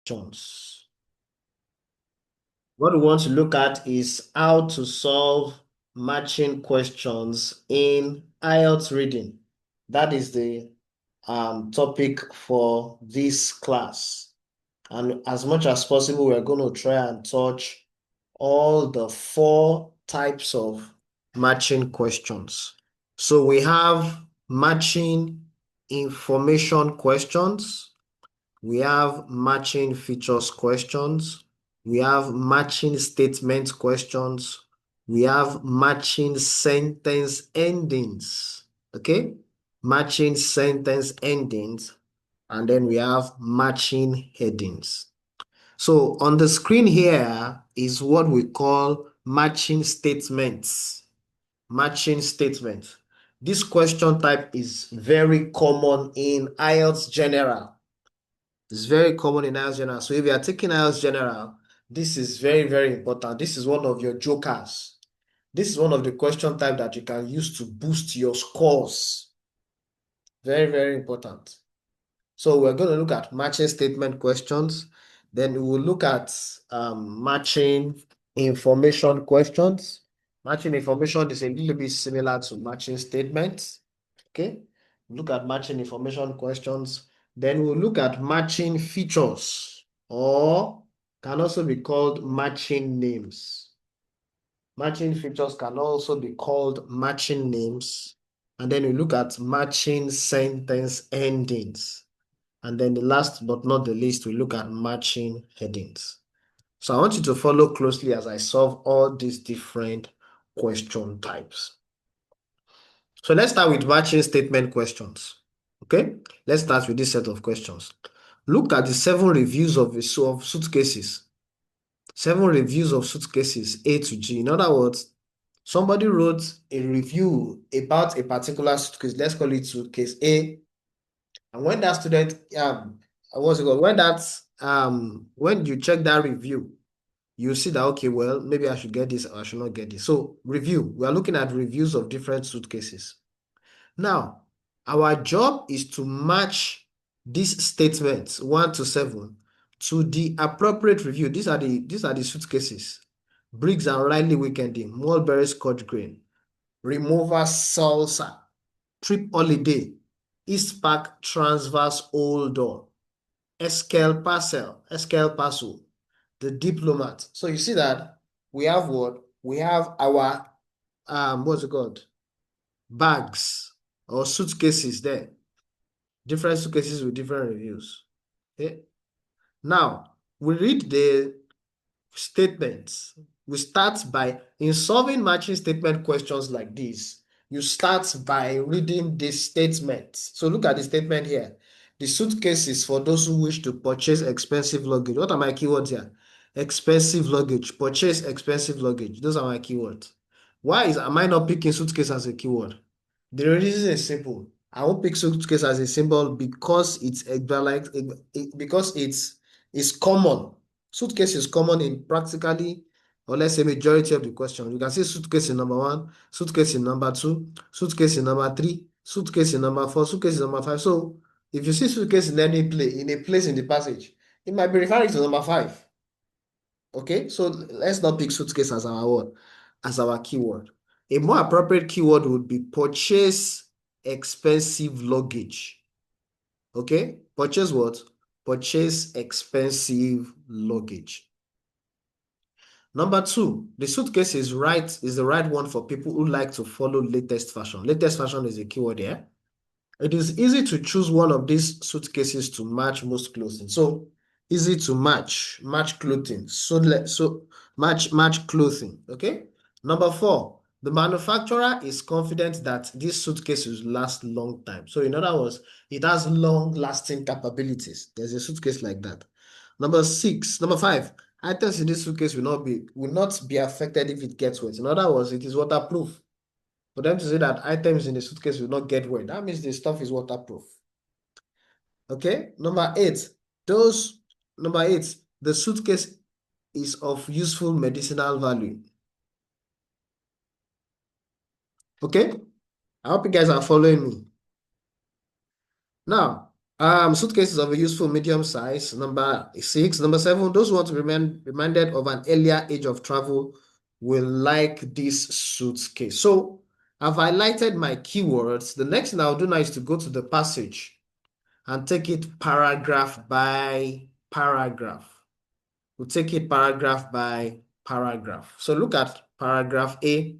questions. What we want to look at is how to solve matching questions in IELTS reading. That is the topic for this class. And as much as possible, we're going to try and touch all the 4 types of matching questions. So we have matching information questions, we have matching features questions, we have matching statement questions, we have matching sentence endings, okay? Matching sentence endings, and then we have matching headings. So on the screen here is what we call matching statements. Matching statements. This question type is very common in IELTS General. It's very common in IELTS General. So if you are taking IELTS General, this is very, very important. This is one of your jokers. This is one of the question type that you can use to boost your scores. Very, very important. So we're going to look at matching statement questions. Then we will look at matching information questions. Matching information is a little bit similar to matching statements. Okay. Look at matching information questions. Then we'll look at matching features, or can also be called matching names. Matching features can also be called matching names. And then we look at matching sentence endings. And then the last but not the least, we look at matching headings. So I want you to follow closely as I solve all these different question types. So let's start with matching statement questions. Okay, let's start with this set of questions. Look at the 7 reviews of suitcases. 7 reviews of suitcases A to G. In other words, somebody wrote a review about a particular suitcase. Let's call it suitcase A. And when that student, what's it called? When you check that review, you see that, okay, well, maybe I should get this or I should not get this. So review, we are looking at reviews of different suitcases. Now, our job is to match these statements 1 to 7 to the appropriate review. These are the suitcases. Briggs and Riley Weekending, Mulberry Scotch Green, Remover Salsa, Trip Holiday, East Park Transverse Old Door, Eskel Paso, The Diplomat. So you see that we have what? We have our what's it called? Bags or suitcases there. Different suitcases with different reviews. Okay. Now we read the statements. We start by, in solving matching statement questions like this, you start by reading the statement. So look at the statement here. The suitcase is for those who wish to purchase expensive luggage. What are my keywords here? Expensive luggage, purchase expensive luggage. Those are my keywords. Why am I not picking suitcase as a keyword? The reason is simple. I won't pick suitcase as a symbol because it's common. Suitcase is common in practically, or let's say majority of the question. You can see suitcase in number 1, suitcase in number 2, suitcase in number 3, suitcase in number 4, suitcase in number 5. So if you see suitcase in any place in the passage, it might be referring to number 5. Okay, so let's not pick suitcase as our word, as our keyword. A more appropriate keyword would be purchase expensive luggage. Okay, purchase what? Purchase expensive luggage. Number 2, the suitcase is the right one for people who like to follow latest fashion. Latest fashion is a keyword here. It is easy to choose one of these suitcases to match most clothing. So easy to match clothing. So match clothing. Okay. Number 4, the manufacturer is confident that this suitcase will last long time. So in other words, it has long lasting capabilities. There's a suitcase like that. Number 5, items in this suitcase will not be affected if it gets wet. In other words, it is waterproof. For them to say that items in the suitcase will not get wet, that means the stuff is waterproof. Okay. Number 8, the suitcase is of useful medicinal value. Okay. I hope you guys are following me. Now, Suitcases of a useful medium size. Number 6. Number 7, those who want to be reminded of an earlier age of travel will like this suitcase. So I've highlighted my keywords. The next thing I'll do now is to go to the passage and take it paragraph by paragraph. We'll take it paragraph by paragraph. So look at paragraph A.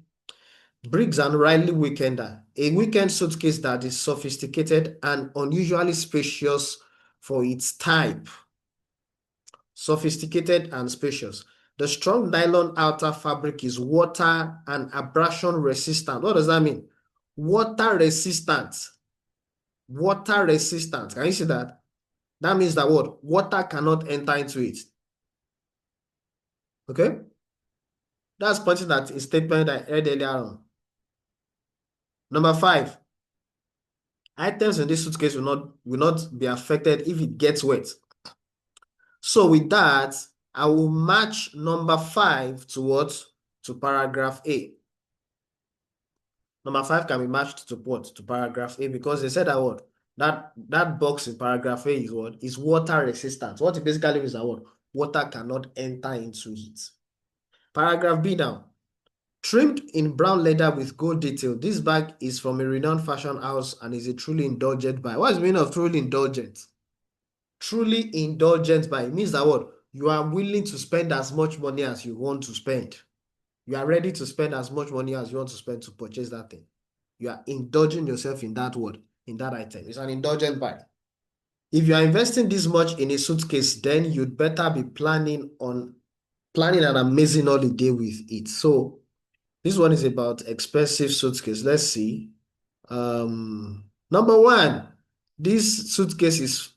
Briggs and Riley Weekender, a weekend suitcase that is sophisticated and unusually spacious for its type. Sophisticated and spacious. The strong nylon outer fabric is water and abrasion resistant. What does that mean? Water resistant. Water resistant. Can you see that? That means that what? Water cannot enter into it. Okay? That's pointing at a statement I read earlier on. Number 5. Items in this suitcase will not be affected if it gets wet. So with that, I will match number 5 to what? To paragraph A. Number 5 can be matched to what? To paragraph A, because they said that what? That box in paragraph A is what? Is water resistant. What it basically means that what? Water cannot enter into it. Paragraph B now. Trimmed in brown leather with gold detail, this bag is from a renowned fashion house and is a truly indulgent buy. What is the meaning of truly indulgent? Truly indulgent buy. It means that what? You are willing to spend as much money as you want to spend. You are ready to spend as much money as you want to spend to purchase that thing. You are indulging yourself in that word, in that item. It's an indulgent buy. If you are investing this much in a suitcase, then you'd better be planning an amazing holiday with it. So this one is about expensive suitcase. Let's see. Number 1, this suitcase is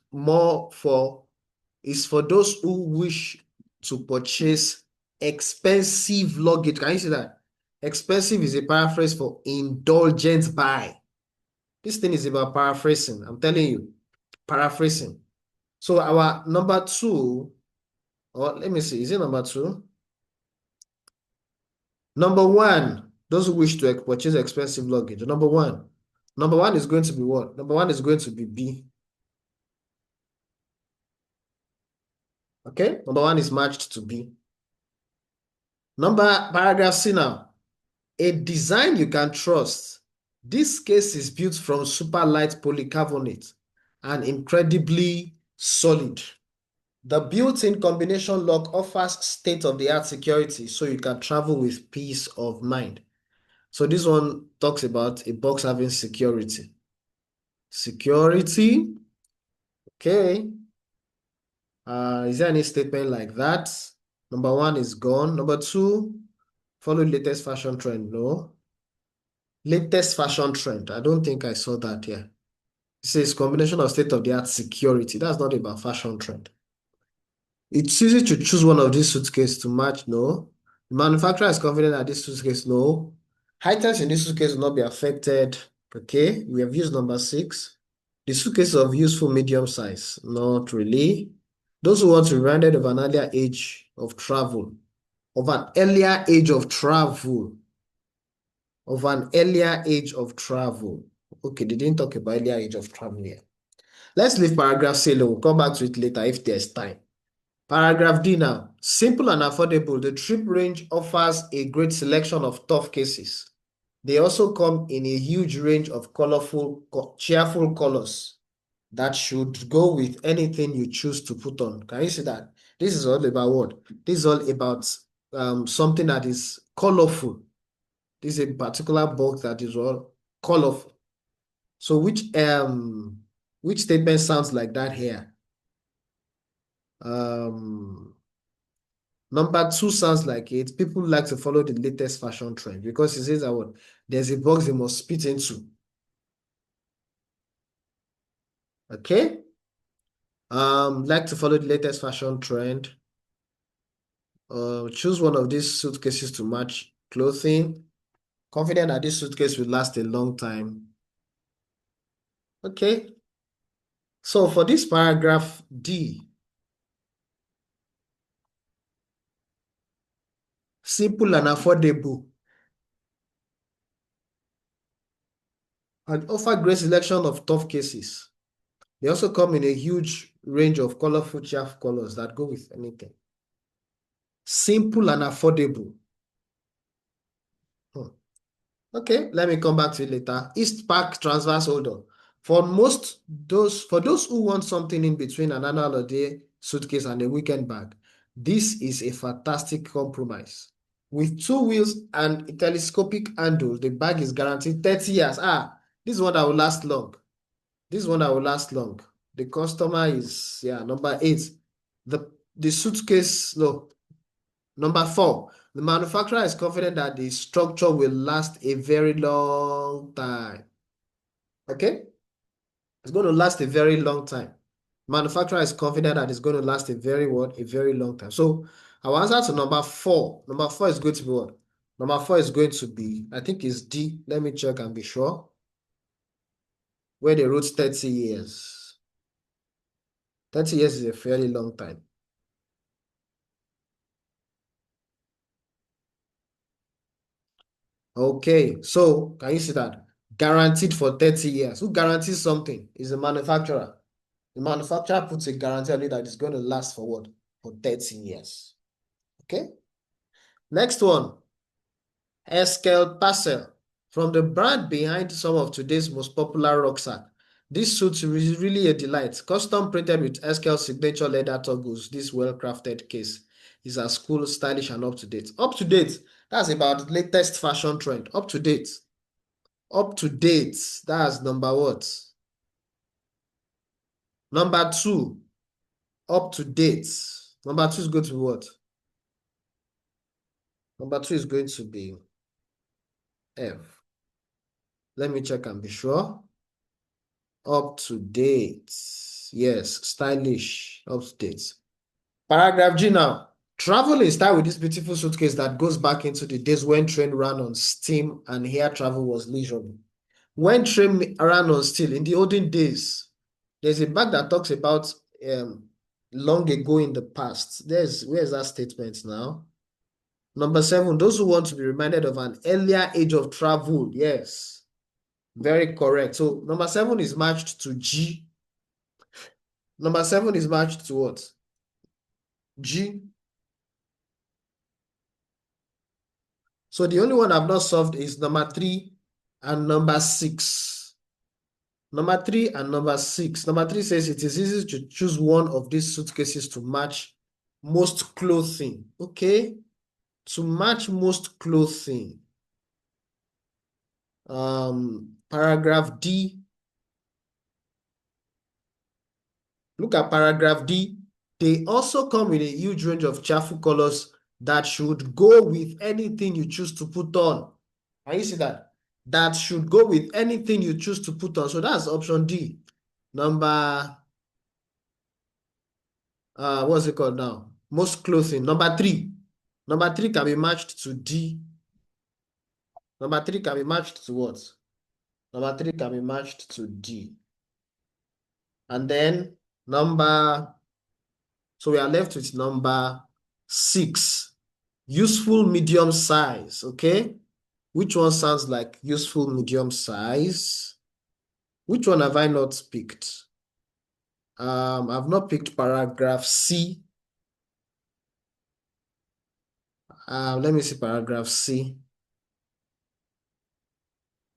for those who wish to purchase expensive luggage. Can you see that? Expensive is a paraphrase for indulgent buy. This thing is about paraphrasing. I'm telling you, paraphrasing. So our number 2, or let me see, is it number 2? Number 1, those who wish to purchase expensive luggage. Number 1. Number 1 is going to be what? Number 1 is going to be B. Okay? Number 1 is matched to B. Paragraph C now. A design you can trust. This case is built from super light polycarbonate and incredibly solid. The built-in combination lock offers state-of-the-art security so you can travel with peace of mind. So this one talks about a box having security. Security. Okay. Is there any statement like that? Number 1 is gone. Number 2, follow latest fashion trend. No. Latest fashion trend. I don't think I saw that here. It says combination of state-of-the-art security. That's not about fashion trend. It's easy to choose one of these suitcases to match. No. The manufacturer is confident that this suitcase. No. Items in this suitcase will not be affected. Okay. We have used number 6. The suitcase of useful medium size. Not really. Those who want to be reminded of an earlier age of travel. Of an earlier age of travel. Of an earlier age of travel. Okay, they didn't talk about earlier age of travel here. Let's leave paragraph C alone. We'll come back to it later if there's time. Paragraph D now. Simple and affordable. The trip range offers a great selection of tough cases. They also come in a huge range of colorful, cheerful colors that should go with anything you choose to put on. Can you see that? This is all about what? This is all about something that is colorful. This is a particular box that is all colorful. So which statement sounds like that here? Number 2 sounds like it. People like to follow the latest fashion trend because it says that what? There's a box they must spit into. Okay? Like to follow the latest fashion trend. Choose one of these suitcases to match clothing. Confident that this suitcase will last a long time. Okay. So for this paragraph D, simple and affordable, and offer great selection of tough cases. They also come in a huge range of colorful chaff colors that go with anything. Simple and affordable. Hmm. Okay, let me come back to it later. East Park transverse holder. For those who want something in between an annual holiday suitcase and a weekend bag, this is a fantastic compromise. With two wheels and a telescopic handle, the bag is guaranteed 30 years. This is one that will last long. This is one that will last long. The customer is, number 8. The suitcase, no, number 4. The manufacturer is confident that the structure will last a very long time. Okay? It's going to last a very long time. Manufacturer is confident that it's going to last a very long time. So our answer to number 4. Number 4 is going to be what? Number 4 is going to be, I think it's D. Let me check and be sure. Where they wrote 30 years. 30 years is a fairly long time. Okay, so can you see that? Guaranteed for 30 years. Who guarantees something? Is the manufacturer. The manufacturer puts a guarantee on it that it's going to last for what? For 30 years. Okay? Next one. Eskel Parcel. From the brand behind some of today's most popular rucksack. This suit is really a delight. Custom printed with Eskel signature leather toggles. This well-crafted case is as cool, stylish, and up to date. Up to date. That's about the latest fashion trend. Up to date. Up to date. That's number what? Number 2. Up to date. Number 2 is going to be what? Number 2 is going to be F. Let me check and be sure. Up to date. Yes, stylish. Up to date. Paragraph G now. Travel in style with this beautiful suitcase that goes back into the days when train ran on steam and air travel was leisurely. When train ran on steel, in the olden days, there's a bag that talks about long ago in the past. Where's that statement now? Number 7, those who want to be reminded of an earlier age of travel. Yes, very correct. So number 7 is matched to G. Number 7 is matched to what? G. So the only one I've not solved is number 3 and number 6. Number 3 and number 6. Number 3 says it is easy to choose one of these suitcases to match most clothing. Okay. To match most clothing. Paragraph D. Look at paragraph D. They also come in a huge range of cheerful colors that should go with anything you choose to put on. Can you see that? That should go with anything you choose to put on. So that's option D. Number, what's it called now? Most clothing. Number 3. Number 3 can be matched to D. Number 3 can be matched to what? Number 3 can be matched to D. And then so we are left with number 6. Useful medium size, okay? Which one sounds like useful medium size? Which one have I not picked? I've not picked paragraph C. Let me see paragraph C.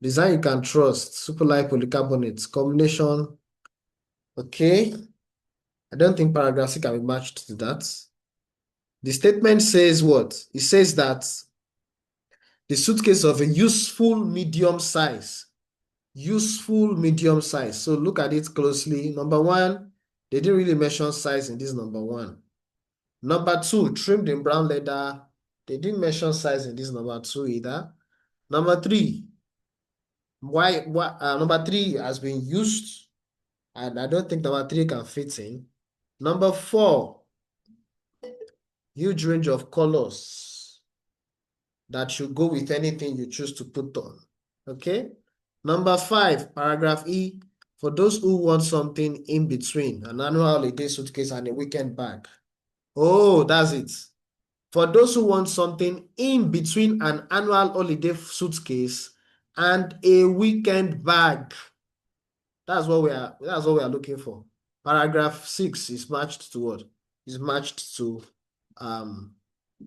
Design you can trust, super light polycarbonates, combination. Okay. I don't think paragraph C can be matched to that. The statement says what? It says that the suitcase of a useful medium size. Useful medium size. So look at it closely. Number 1, they didn't really mention size in this number 1. Number 2, trimmed in brown leather. They didn't mention size in this number 2 either. Number 3, number 3 has been used, and I don't think number 3 can fit in. Number 4, huge range of colors that should go with anything you choose to put on. Okay. Number 5, paragraph E, for those who want something in between, an annual holiday suitcase and a weekend bag. Oh, that's it. For those who want something in between an annual holiday suitcase and a weekend bag. That's what we are looking for. Paragraph 6 is matched to what? Is matched to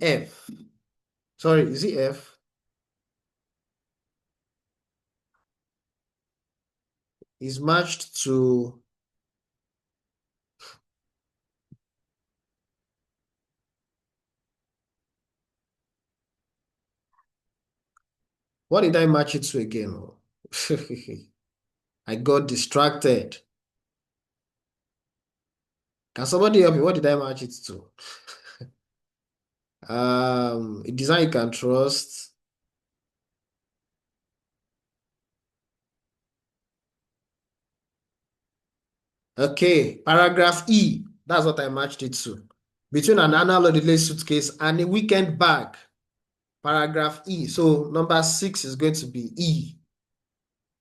F. Sorry, is it F? Is matched to what did I match it to again? I got distracted. Can somebody help me? What did I match it to? A design you can trust. Okay, paragraph E. That's what I matched it to. Between an annual holiday suitcase and a weekend bag. Paragraph E. So number 6 is going to be E.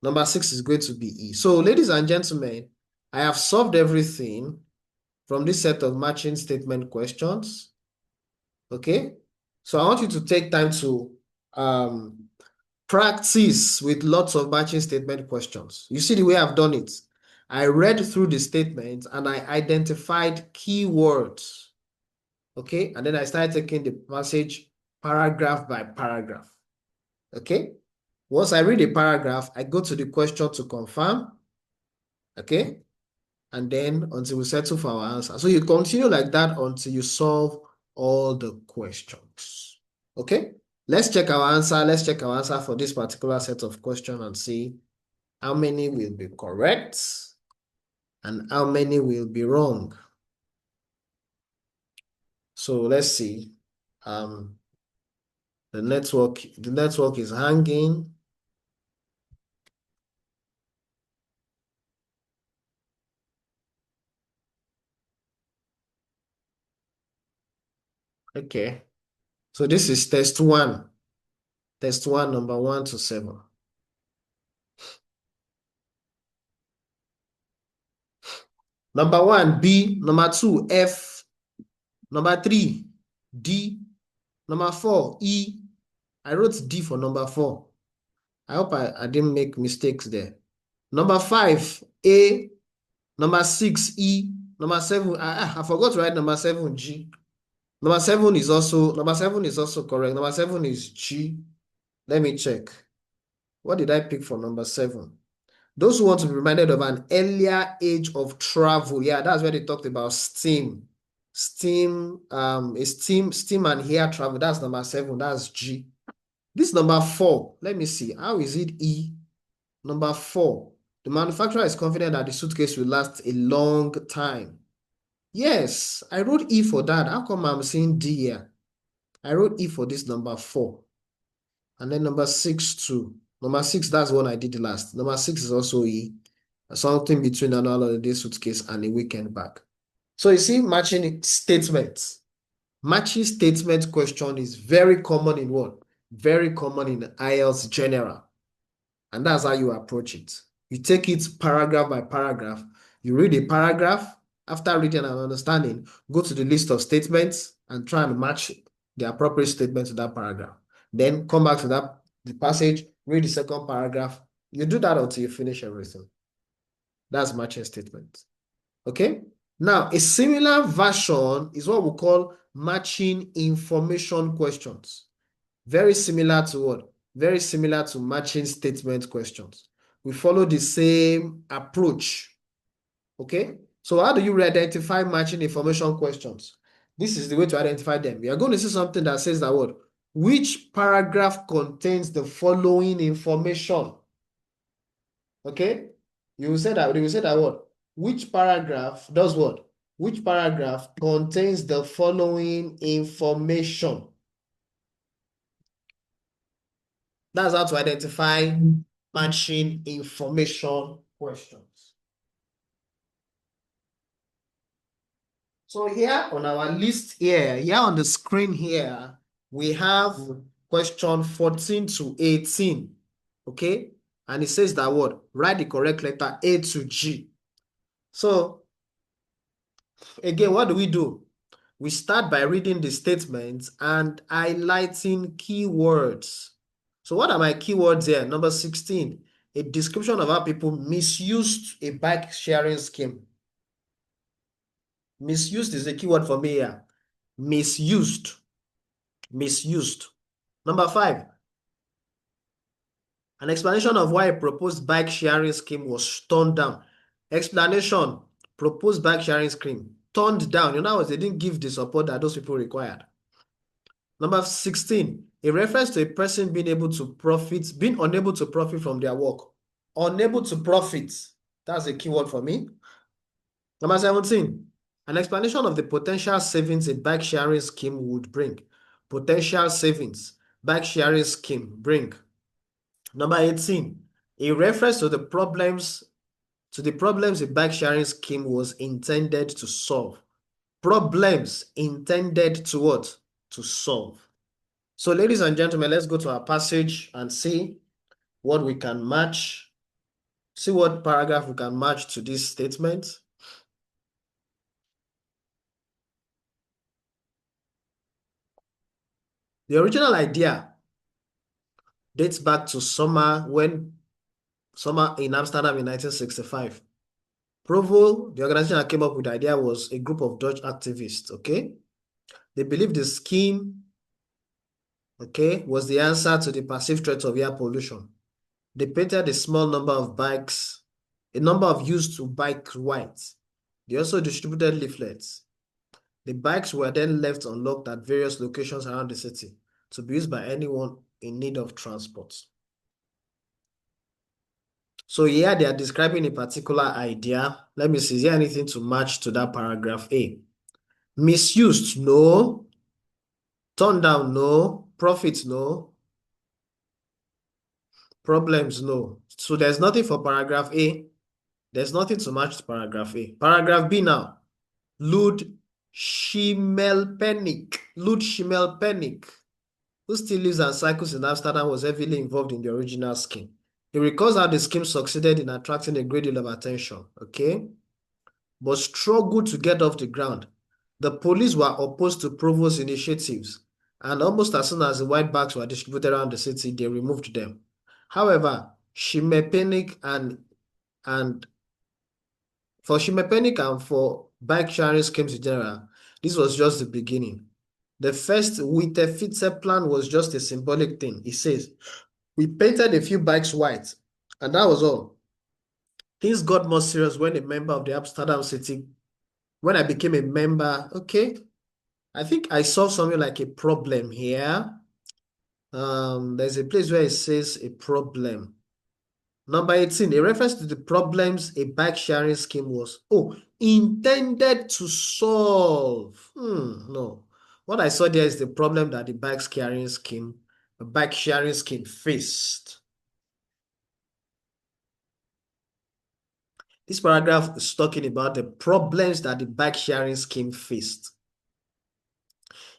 Number 6 is going to be E. So, ladies and gentlemen, I have solved everything from this set of matching statement questions. Okay? So I want you to take time to practice with lots of matching statement questions. You see the way I've done it. I read through the statement and I identified keywords. Okay? And then I started taking the passage paragraph by paragraph. Okay? Once I read a paragraph, I go to the question to confirm. Okay? And then until we settle for our answer. So you continue like that until you solve all the questions. Okay? Let's check our answer. Let's check our answer for this particular set of questions and see how many will be correct and how many will be wrong. So let's see. The network is hanging. Okay. So this is test 1. Test 1, number 1 to 7. Number 1, B. Number 2, F. Number 3, D. Number 4, E. I wrote D for number 4. I hope I didn't make mistakes there. Number 5, A. Number 6, E. Number 7, I forgot to write number 7, G. Number 7 is also correct. Number 7 is G. Let me check. What did I pick for number 7? Those who want to be reminded of an earlier age of travel. Yeah, that's where they talked about steam. Steam and air travel. That's number 7. That's G. This number 4. Let me see. How is it E? Number 4. The manufacturer is confident that the suitcase will last a long time. Yes, I wrote E for that. How come I'm seeing D here? I wrote E for this number 4. And then number 6 too. Number 6, that's one I did last. Number 6 is also E. Something between an holiday suitcase and a weekend bag. So you see, matching statements. Matching statement question is very common in what? Very common in IELTS general. And that's how you approach it. You take it paragraph by paragraph. You read a paragraph. After reading and understanding, go to the list of statements and try and match the appropriate statement to that paragraph. Then come back to the passage, read the second paragraph. You do that until you finish everything. That's matching statement. Okay? Now, a similar version is what we call matching information questions. Very similar to what? Very similar to matching statement questions. We follow the same approach. Okay? So how do you identify matching information questions? This is the way to identify them. We are going to see something that says that what? Which paragraph contains the following information? Okay? You will say that what? Which paragraph does what? Which paragraph contains the following information? That's how to identify matching information questions. So here on our list here on the screen here, we have question 14 to 18. Okay? And it says that what? Write the correct letter A to G. So again, what do? We start by reading the statements and highlighting keywords. So what are my keywords here? Number 16, a description of how people misused a bike sharing scheme. Misused is a keyword for me here. Misused. Misused. Number 5, an explanation of why a proposed bike sharing scheme was turned down. Explanation, proposed bike sharing scheme, turned down. In other words, they didn't give the support that those people required. Number 16, a reference to a person being unable to profit from their work. Unable to profit. That's a keyword for me. Number 17, an explanation of the potential savings a bike sharing scheme would bring. Potential savings, bike sharing scheme bring. Number 18, a reference to the problems a bike sharing scheme was intended to solve. Problems intended to what? To solve. So, ladies and gentlemen, let's go to our passage and see what we can match. See what paragraph we can match to this statement. The original idea dates back to summer in Amsterdam in 1965. Provo, the organization that came up with the idea, was a group of Dutch activists, okay? They believed the scheme, okay, was the answer to the perceived threat of air pollution. They painted a small number of bikes, a number of used to bike white. They also distributed leaflets. The bikes were then left unlocked at various locations around the city to be used by anyone in need of transport. So here they are describing a particular idea. Let me see, is there anything to match to that paragraph A? Misused, no. Turned down, no. Profit, no. Problems, no. So there's nothing for paragraph A. There's nothing to match to paragraph A. Paragraph B now. Lud Schimmelpenninck. Lud Schimmelpenninck, who still lives and cycles in Amsterdam, was heavily involved in the original scheme. He recalls how the scheme succeeded in attracting a great deal of attention, okay, but struggled to get off the ground. The police were opposed to Provost's initiatives, and almost as soon as the white bags were distributed around the city, they removed them. However, Schimmelpenninck and for Schimmelpenninck and for bike sharing schemes in general, this was just the beginning. The first Witte plan was just a symbolic thing. It says, we painted a few bikes white, and that was all. Things got more serious when a member of the Amsterdam city, when I became a member, okay, I think I saw something like a problem here. There's a place where it says a problem. Number 18, a reference to the problems a bike sharing scheme was, intended to solve. No. What I saw there is the problem that the bike sharing scheme faced. This paragraph is talking about the problems that the bike sharing scheme faced.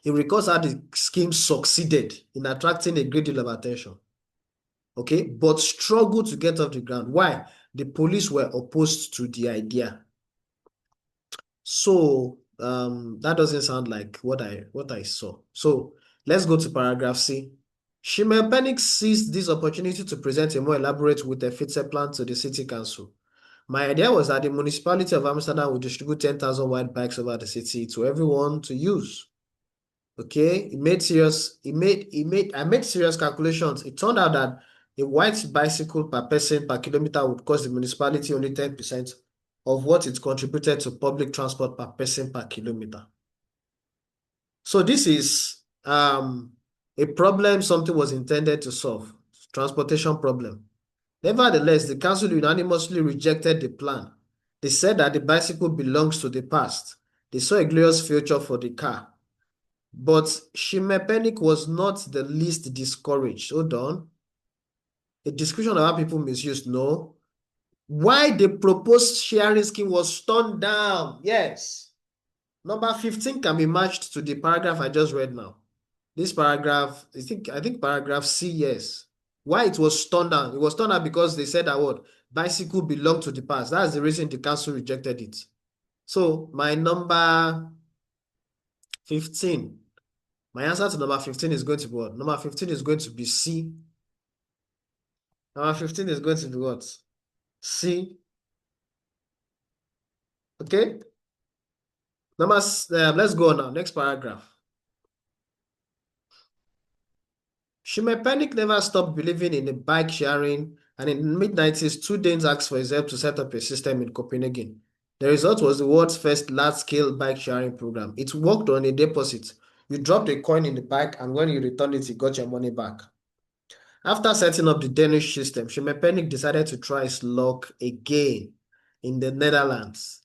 It recalls how the scheme succeeded in attracting a great deal of attention, okay, but struggled to get off the ground. Why? The police were opposed to the idea. So that doesn't sound like what I saw. So let's go to paragraph C. Schimmelpenninck seized this opportunity to present a more elaborate with a Witte plan to the city council. My idea was that the municipality of Amsterdam would distribute 10,000 white bikes over the city to everyone to use. Okay, I made serious calculations. It turned out that a white bicycle per person per kilometer would cost the municipality only 10% of what it contributed to public transport per person per kilometer. So this is a problem something was intended to solve, transportation problem. Nevertheless, the council unanimously rejected the plan. They said that the bicycle belongs to the past. They saw a glorious future for the car. But Schimmelpenninck was not the least discouraged. Hold on. A description of how people misused. No. Why the proposed sharing scheme was turned down. Yes. Number 15 can be matched to the paragraph I just read now. This paragraph, I think paragraph C, yes. Why it was turned down? It was turned down because they said that what? Bicycle belonged to the past. That's the reason the council rejected it. So my number 15. My answer to number 15 is going to be what? Number 15 is going to be C. Number 15 is going to be what? C. Okay. Let's go now. Next paragraph. Schimmelpenninck never stopped believing in the bike sharing, and in the mid-90s, two Danes asked for his help to set up a system in Copenhagen. The result was the world's first large-scale bike sharing program. It worked on a deposit. You dropped a coin in the bike, and when you returned it, you got your money back. After setting up the Danish system, Schimmelpenninck decided to try his luck again in the Netherlands,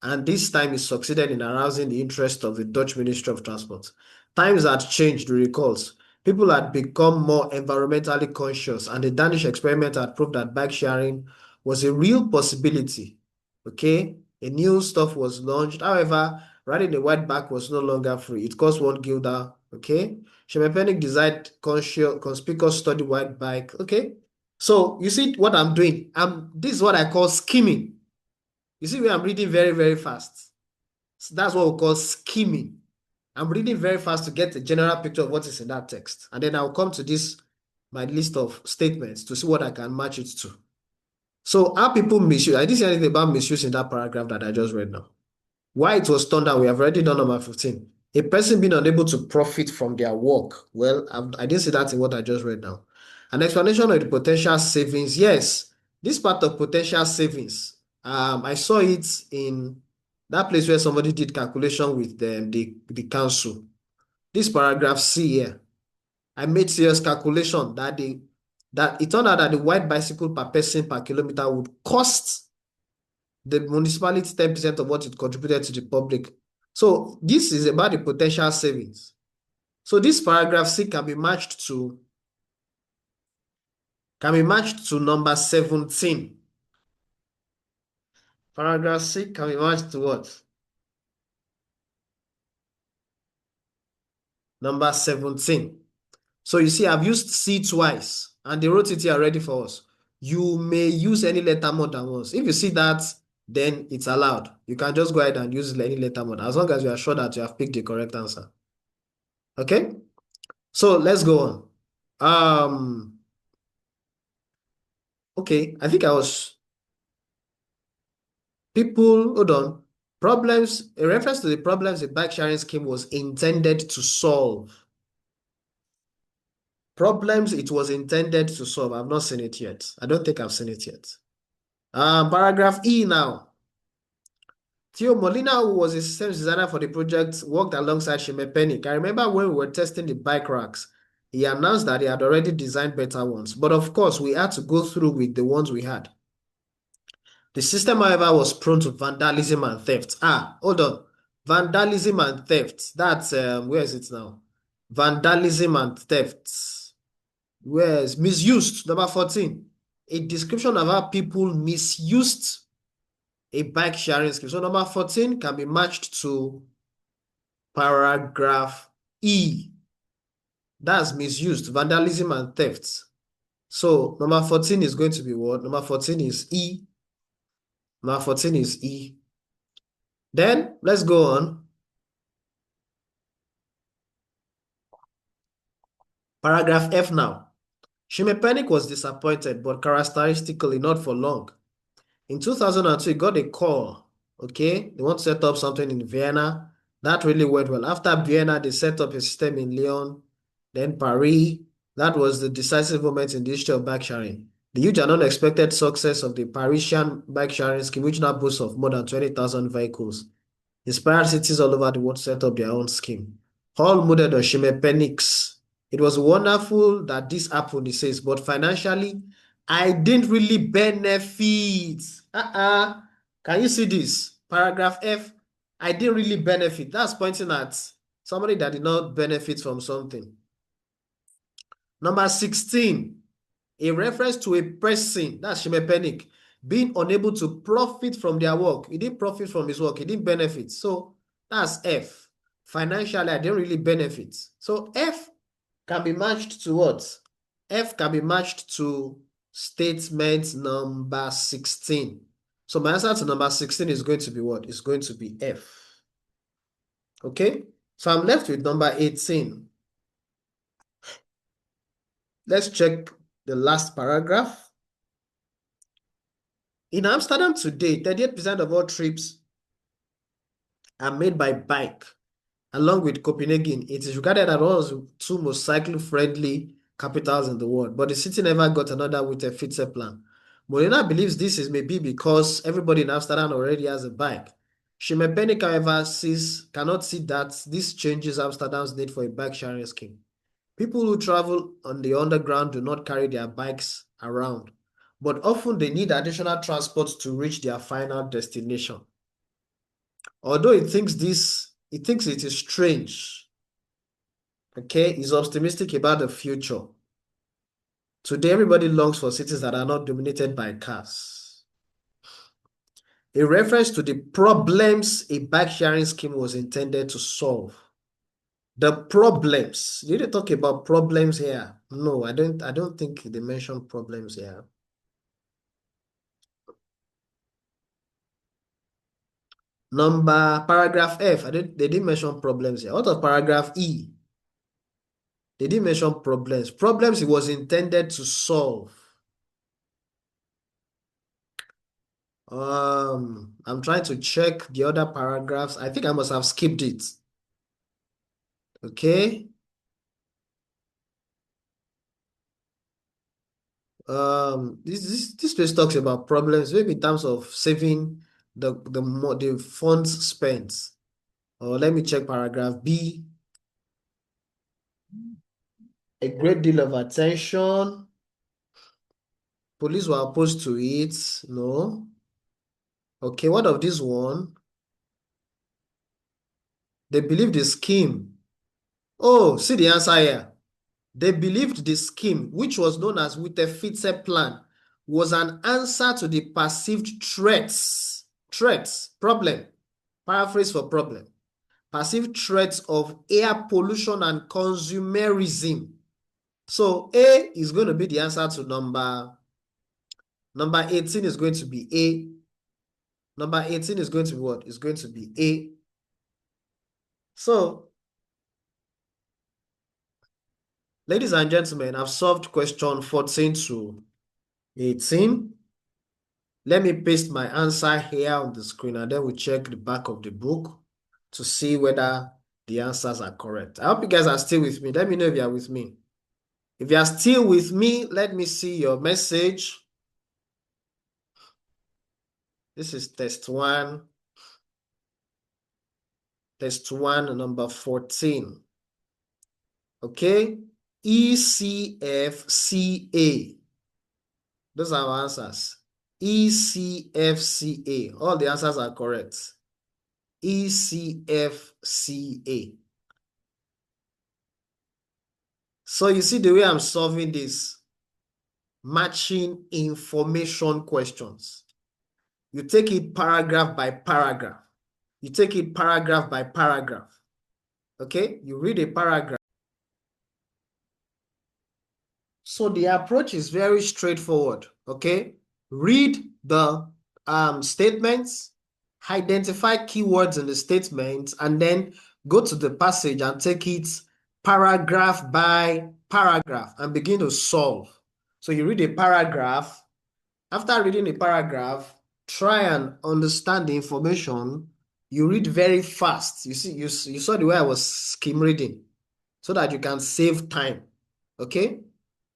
and this time he succeeded in arousing the interest of the Dutch Ministry of Transport. Times had changed, he recalls. People had become more environmentally conscious, and the Danish experiment had proved that bike sharing was a real possibility. Okay, a new stuff was launched. However, riding a white bike was no longer free. It cost 1 guilder. Okay, Schimmelpenninck designed conspicuous study white bike. Okay, so you see what I'm doing. This is what I call skimming. You see where I'm reading very, very fast. So that's what we call skimming. I'm reading very fast to get a general picture of what is in that text. And then I'll come to this, my list of statements to see what I can match it to. So how people misuse, I didn't say anything about misuse in that paragraph that I just read now. Why it was turned down, we have already done number 15. A person being unable to profit from their work. Well, I didn't see that in what I just read now. An explanation of the potential savings. Yes, this part of potential savings, I saw it in that place where somebody did calculation with the council. This paragraph C here, I made serious calculation that it turned out that the white bicycle per person per kilometer would cost the municipality 10% of what it contributed to the public. So this is about the potential savings. So this paragraph C can be matched to number 17. Paragraph C can be matched to what? Number 17. So you see, I've used C twice, and they wrote it here already for us. You may use any letter more than once. If you see that, then it's allowed. You can just go ahead and use any letter more, as long as you are sure that you have picked the correct answer. Okay? So let's go on. Okay, I think I was hold on. Problems, a reference to the problems the bike sharing scheme was intended to solve. Problems it was intended to solve. I've not seen it yet. I don't think I've seen it yet. Paragraph E now. Theo Molina, who was a systems designer for the project, worked alongside Schimmelpenninck. I remember when we were testing the bike racks, he announced that he had already designed better ones. But of course, we had to go through with the ones we had. The system, however, was prone to vandalism and theft. Hold on. Vandalism and theft. That's, where is it now? Vandalism and theft. Where is misused? Number 14. A description of how people misused a bike sharing scheme. So number 14 can be matched to paragraph E. That's misused, vandalism and theft. So number 14 is going to be what? Number 14 is E. Number 14 is E. Then let's go on. Paragraph F now. Schimmelpenninck was disappointed, but characteristically not for long. In 2002, he got a call. Okay, they want to set up something in Vienna. That really went well. After Vienna, they set up a system in Lyon, then Paris. That was the decisive moment in the history of bike sharing. The huge and unexpected success of the Parisian bike sharing scheme, which now boasts of more than 20,000 vehicles, inspired cities all over the world to set up their own scheme. All modeled on Schimmelpenninck's. It was wonderful that this happened, he says, but financially, I didn't really benefit. Can you see this? Paragraph F, I didn't really benefit. That's pointing at somebody that did not benefit from something. Number 16, a reference to a person, that's Schimmelpenninck, being unable to profit from their work. He didn't profit from his work. He didn't benefit. So that's F. Financially, I didn't really benefit. So F can be matched to what? F can be matched to statement number 16. So my answer to number 16 is going to be what? It's going to be F. Okay? So I'm left with number 18. Let's check the last paragraph. In Amsterdam today, 38% of all trips are made by bike. Along with Copenhagen, it is regarded as one of the two most cycle-friendly capitals in the world, but the city never got another with a fixed plan. Molina believes this is maybe because everybody in Amsterdam already has a bike. Shimepenik, however, cannot see that this changes Amsterdam's need for a bike sharing scheme. People who travel on the underground do not carry their bikes around, but often they need additional transport to reach their final destination. Although he thinks it is strange. Okay, he's optimistic about the future. Today, everybody longs for cities that are not dominated by cars. A reference to the problems a bike sharing scheme was intended to solve. The problems. Did they talk about problems here? No, I don't think they mentioned problems here. Paragraph F. They didn't mention problems here. What of paragraph E? They didn't mention problems. Problems it was intended to solve. I'm trying to check the other paragraphs. I think I must have skipped it. Okay. This place talks about problems, maybe in terms of saving the funds spent. Or let me check paragraph B. A great deal of attention. Police were opposed to it. No. Okay, what of this one? They believe the scheme. Oh, see the answer here. They believed the scheme, which was known as with a fixed plan, was an answer to the perceived threats. Problem. Paraphrase for problem. Perceived threats of air pollution and consumerism. So A is going to be the answer to number 18 is going to be A. Number 18 is going to be what? It's going to be A. So, ladies and gentlemen, I've solved question 14 to 18. Let me paste my answer here on the screen and then we check the back of the book to see whether the answers are correct. I hope you guys are still with me. Let me know if you are with me. If you are still with me, let me see your message. This is test one, number 14. Okay, ECFCA. Those are our answers. ECFCA. All the answers are correct. ECFCA. So you see the way I'm solving this, matching information questions. You take it paragraph by paragraph. You take it paragraph by paragraph. Okay, you read a paragraph. So the approach is very straightforward. Okay, read the statements, identify keywords in the statements, and then go to the passage and take it paragraph by paragraph and begin to solve. So you read a paragraph. After reading a paragraph, try and understand the information. You read very fast. You see, you saw the way I was skim reading so that you can save time. Okay?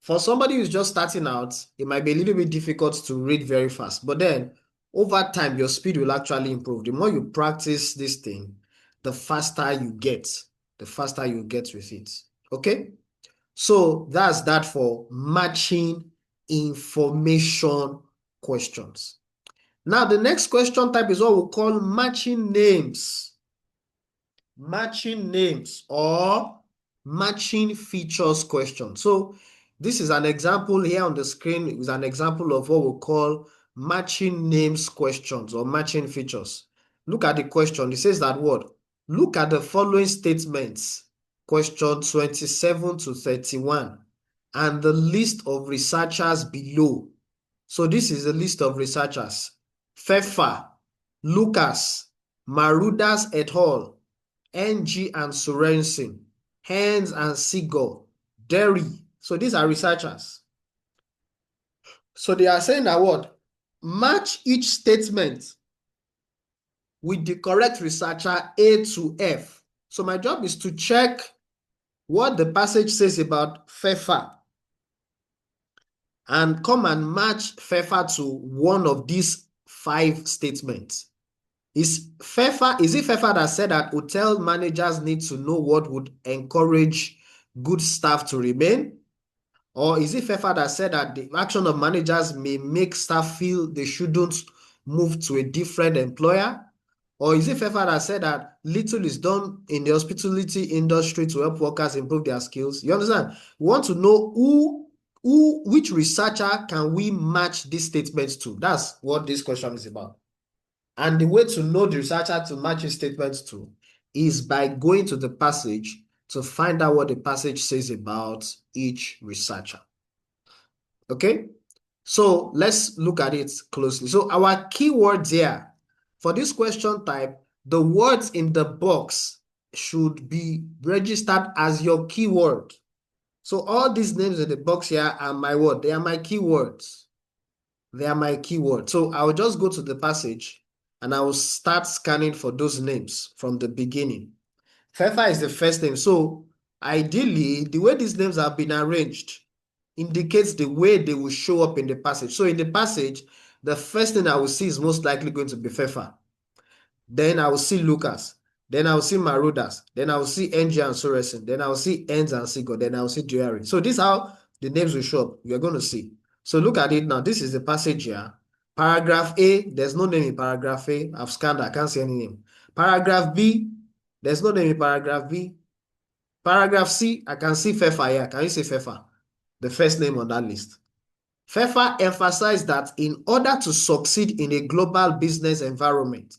For somebody who's just starting out, it might be a little bit difficult to read very fast. But then over time, your speed will actually improve. The more you practice this thing, the faster you get. The faster you get with it. Okay? So that's that for matching information questions. Now, the next question type is what we call matching names. Matching names or matching features question. So this is an example here on the screen. Is an example of what we call matching names questions or matching features. Look at the question. It says that what? Look at the following statements, question 27 to 31, and the list of researchers below. So this is a list of researchers. Pfeffer, Lucas, Marudas et al., NG and Sorensen, Hens and Seagull, Derry. So these are researchers. So they are saying that what? match each statement with the correct researcher A to F. So my job is to check what the passage says about FEFA and come and match FEFA to one of these 5 statements. Is it FEFA that said that hotel managers need to know what would encourage good staff to remain? Or is it FEFA that said that the action of managers may make staff feel they shouldn't move to a different employer? Or is it FEFA that said that little is done in the hospitality industry to help workers improve their skills? You understand? We want to know which researcher can we match these statements to? That's what this question is about. And the way to know the researcher to match his statements to is by going to the passage to find out what the passage says about each researcher. Okay? So let's look at it closely. So our keywords here for this question type, the words in the box should be registered as your keyword. So all these names in the box here are my word. They are my keywords. They are my keywords. So I'll just go to the passage and I will start scanning for those names from the beginning. FEFA is the first name. So ideally, the way these names have been arranged indicates the way they will show up in the passage. So in the passage, the first thing I will see is most likely going to be FEFA. Then I will see Lucas. Then I will see Marudas. Then I will see NG and Sorensen. Then I will see Enz and Sigo. Then I will see Jerry. So this is how the names will show up. You're going to see. So look at it now. This is the passage here. Paragraph A, there's no name in paragraph A. I've scanned, I can't see any name. Paragraph B, there's no name in paragraph B. Paragraph C, I can see FEFA here. Can you see FEFA? The first name on that list. FEFA emphasized that in order to succeed in a global business environment,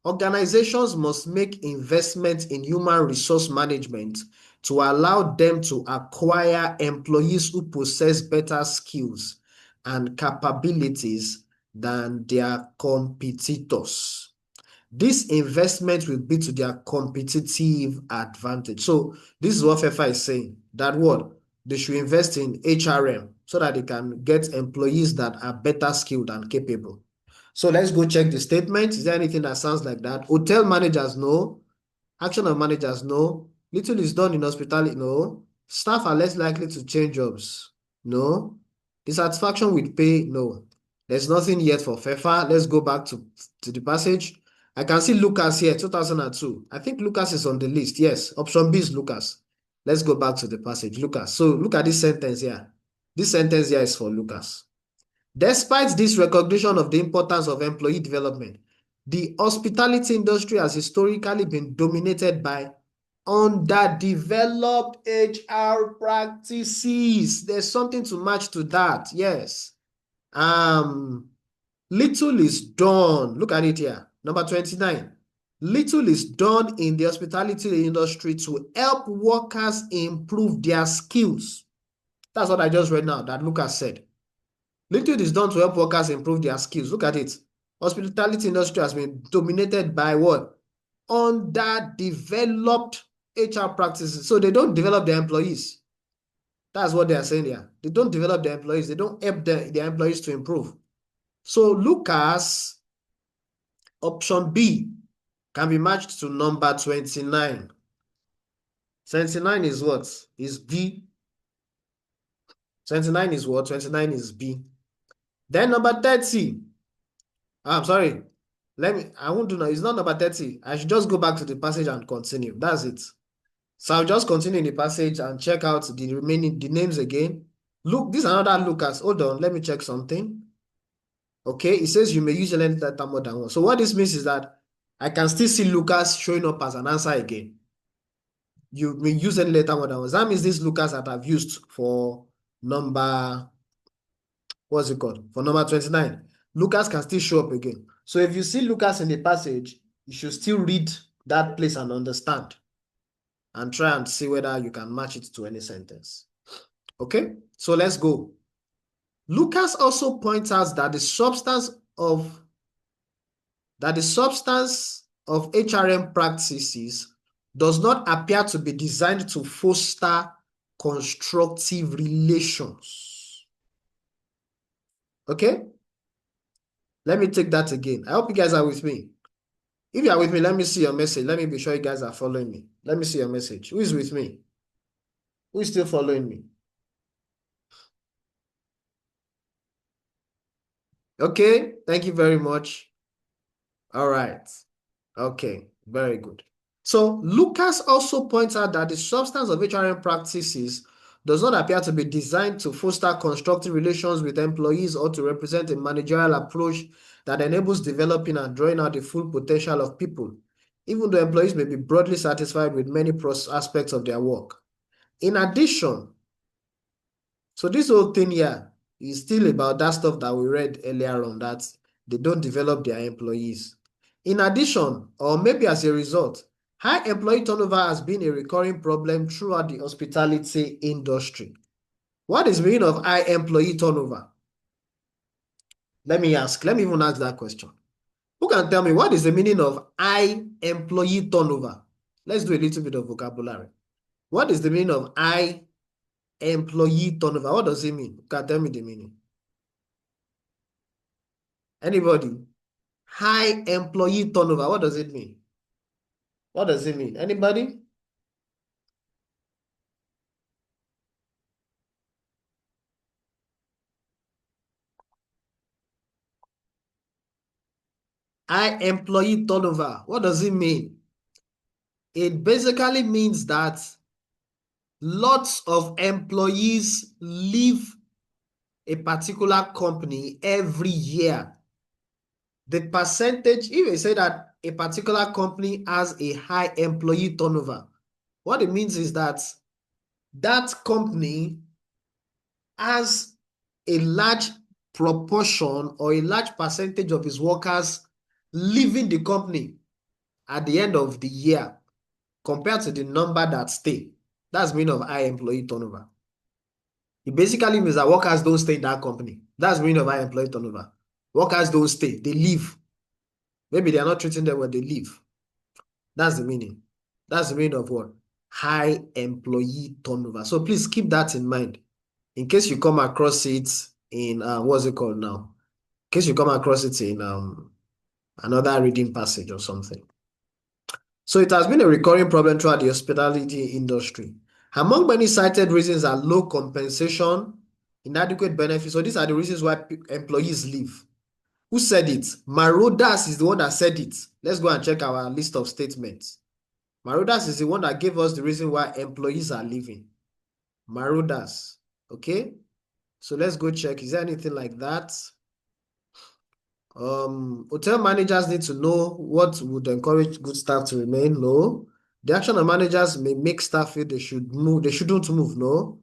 organizations must make investments in human resource management to allow them to acquire employees who possess better skills and capabilities than their competitors. This investment will be to their competitive advantage. So this is what FEFA is saying, that what? They should invest in HRM so that they can get employees that are better skilled and capable. So let's go check the statement. Is there anything that sounds like that? Hotel managers, no. Action of managers, no. Little is done in hospitality, no. Staff are less likely to change jobs, no. Dissatisfaction with pay, no. There's nothing yet for FEFA. Let's go back to the passage. I can see Lucas here, 2002. I think Lucas is on the list. Yes, option B is Lucas. Let's go back to the passage. Lucas. So look at this sentence here. This sentence here is for Lucas. Despite this recognition of the importance of employee development, the hospitality industry has historically been dominated by underdeveloped HR practices. There's something to match to that. Yes. Little is done. Look at it here. Number 29. Little is done in the hospitality industry to help workers improve their skills. That's what I just read now that Lucas said. Little is done to help workers improve their skills. Look at it. Hospitality industry has been dominated by what? Underdeveloped HR practices. So they don't develop their employees. That's what they are saying here. They don't develop their employees. They don't help their employees to improve. So Lucas, option B, can be matched to number 29. 29 is what? Is B. 29 is what? 29 is B. Then number 30. I'm sorry. I won't do now. It's not number 30. I should just go back to the passage and continue. That's it. So I'll just continue in the passage and check out the names again. Look, this is another Lucas. Hold on, let me check something. Okay, it says you may use any letter more than one. So what this means is that I can still see Lucas showing up as an answer again. You may use any letter more than one. That means this Lucas that I've used for number, what's it called? For number 29. Lucas can still show up again. So if you see Lucas in the passage, you should still read that place and understand and try and see whether you can match it to any sentence. Okay, so let's go. Lucas also points out that the substance of HRM practices does not appear to be designed to foster constructive relations. Okay? Let me take that again. I hope you guys are with me. If you are with me, let me see your message. Let me be sure you guys are following me. Let me see your message. Who is with me? Who is still following me? Okay, thank you very much. All right. Okay, very good. So Lucas also points out that the substance of HRM practices does not appear to be designed to foster constructive relations with employees or to represent a managerial approach that enables developing and drawing out the full potential of people, even though employees may be broadly satisfied with many aspects of their work. In addition, so this whole thing here is still about that stuff that we read earlier on, that they don't develop their employees. In addition, or maybe as a result, high employee turnover has been a recurring problem throughout the hospitality industry. What is the meaning of high employee turnover? Let me even ask that question. Who can tell me what is the meaning of high employee turnover? Let's do a little bit of vocabulary. What is the meaning of high employee turnover? What does it mean? You can tell me the meaning. Anybody? High employee turnover. What does it mean? What does it mean? Anybody? High employee turnover. What does it mean? It basically means that lots of employees leave a particular company every year. The percentage, if you say that a particular company has a high employee turnover, what it means is that that company has a large proportion or a large percentage of its workers leaving the company at the end of the year compared to the number that stay. That's meaning of high employee turnover. It basically means that workers don't stay in that company. That's meaning of high employee turnover. Workers don't stay, they leave. Maybe they are not treating them when they leave. That's the meaning. That's the meaning of what? High employee turnover. So please keep that in mind in case you come across it in what's it called now? In case you come across it in another reading passage or something. So it has been a recurring problem throughout the hospitality industry. Among many cited reasons are low compensation, inadequate benefits. So these are the reasons why employees leave. Who said it? Marodas is the one that said it. Let's go and check our list of statements. Marodas is the one that gave us the reason why employees are leaving. Marodas. Okay? So let's go check. Is there anything like that? Hotel managers need to know what would encourage good staff to remain. No. The action of managers may make staff feel they should move. They shouldn't move. No.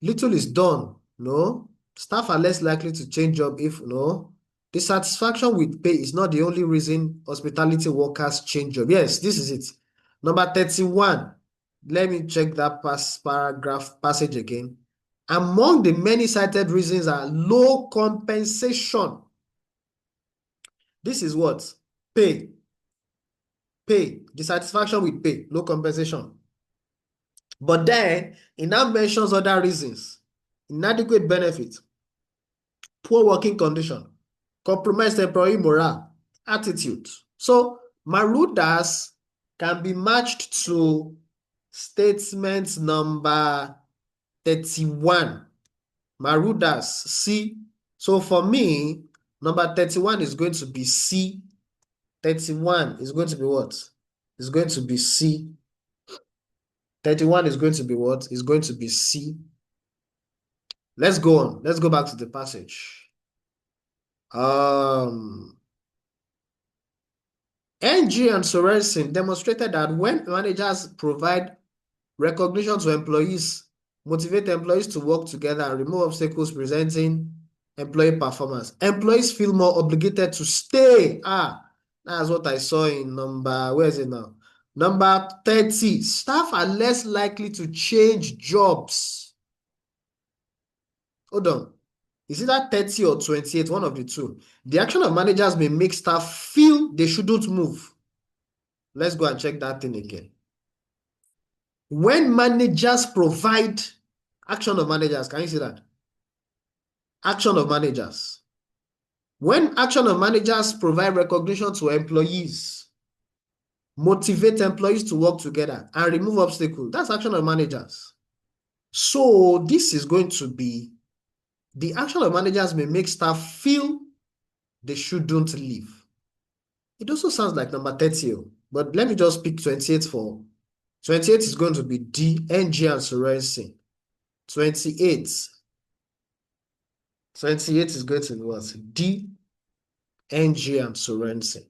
Little is done. No. Staff are less likely to change job if no. Dissatisfaction with pay is not the only reason hospitality workers change job. Yes, this is it. Number 31. Let me check that passage again. Among the many cited reasons are low compensation. This is what? Pay. Pay. Dissatisfaction with pay. Low compensation. But then, it now mentions other reasons. Inadequate benefit. Poor working condition. Compromised employee morale. Attitude. So, Marudas can be matched to statement number 31. Marudas, C. So, for me, number 31 is going to be C. 31 is going to be what? It's going to be C. 31 is going to be what? It's going to be C. Let's go on. Let's go back to the passage. NG and Sorensen demonstrated that when managers provide recognition to employees, motivate employees to work together and remove obstacles presenting employee performance, employees feel more obligated to stay. That's what I saw in number, where is it now? Number 30, staff are less likely to change jobs. Hold on. Is it that 30 or 28, one of the two? The action of managers may make staff feel they shouldn't move. Let's go and check that thing again. When managers provide action of managers, can you see that? Action of managers. When action of managers provide recognition to employees, motivate employees to work together, and remove obstacles, that's action of managers. So this is going to be the action of managers may make staff feel they shouldn't leave. It also sounds like number 30, but let me just pick 28 for 28 is going to be D, NG, and Sorensen. 28. 28 is going to be what? D, NG, and Sorensen.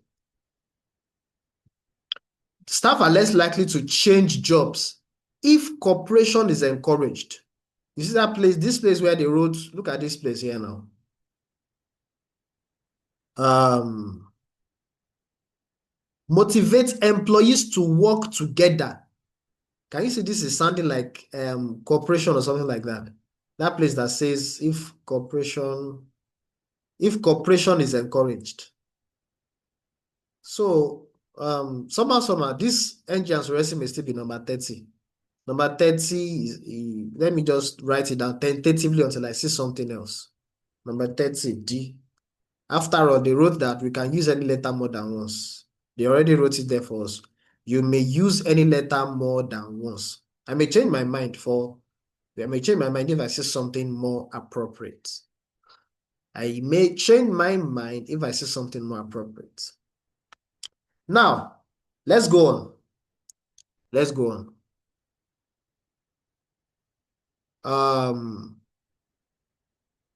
Staff are less likely to change jobs if cooperation is encouraged. You see that place, this place where they wrote, look at this place here now. Motivate employees to work together. Can you see this is sounding like cooperation or something like that? That place that says if cooperation is encouraged. So somehow, this NG and Suresi may still be number 30. Number 30 is, let me just write it down tentatively until I see something else. Number 30, D. After all, they wrote that we can use any letter more than once. They already wrote it there for us. You may use any letter more than once. I may change my mind if I see something more appropriate. I may change my mind if I see something more appropriate. Now, let's go on. Let's go on.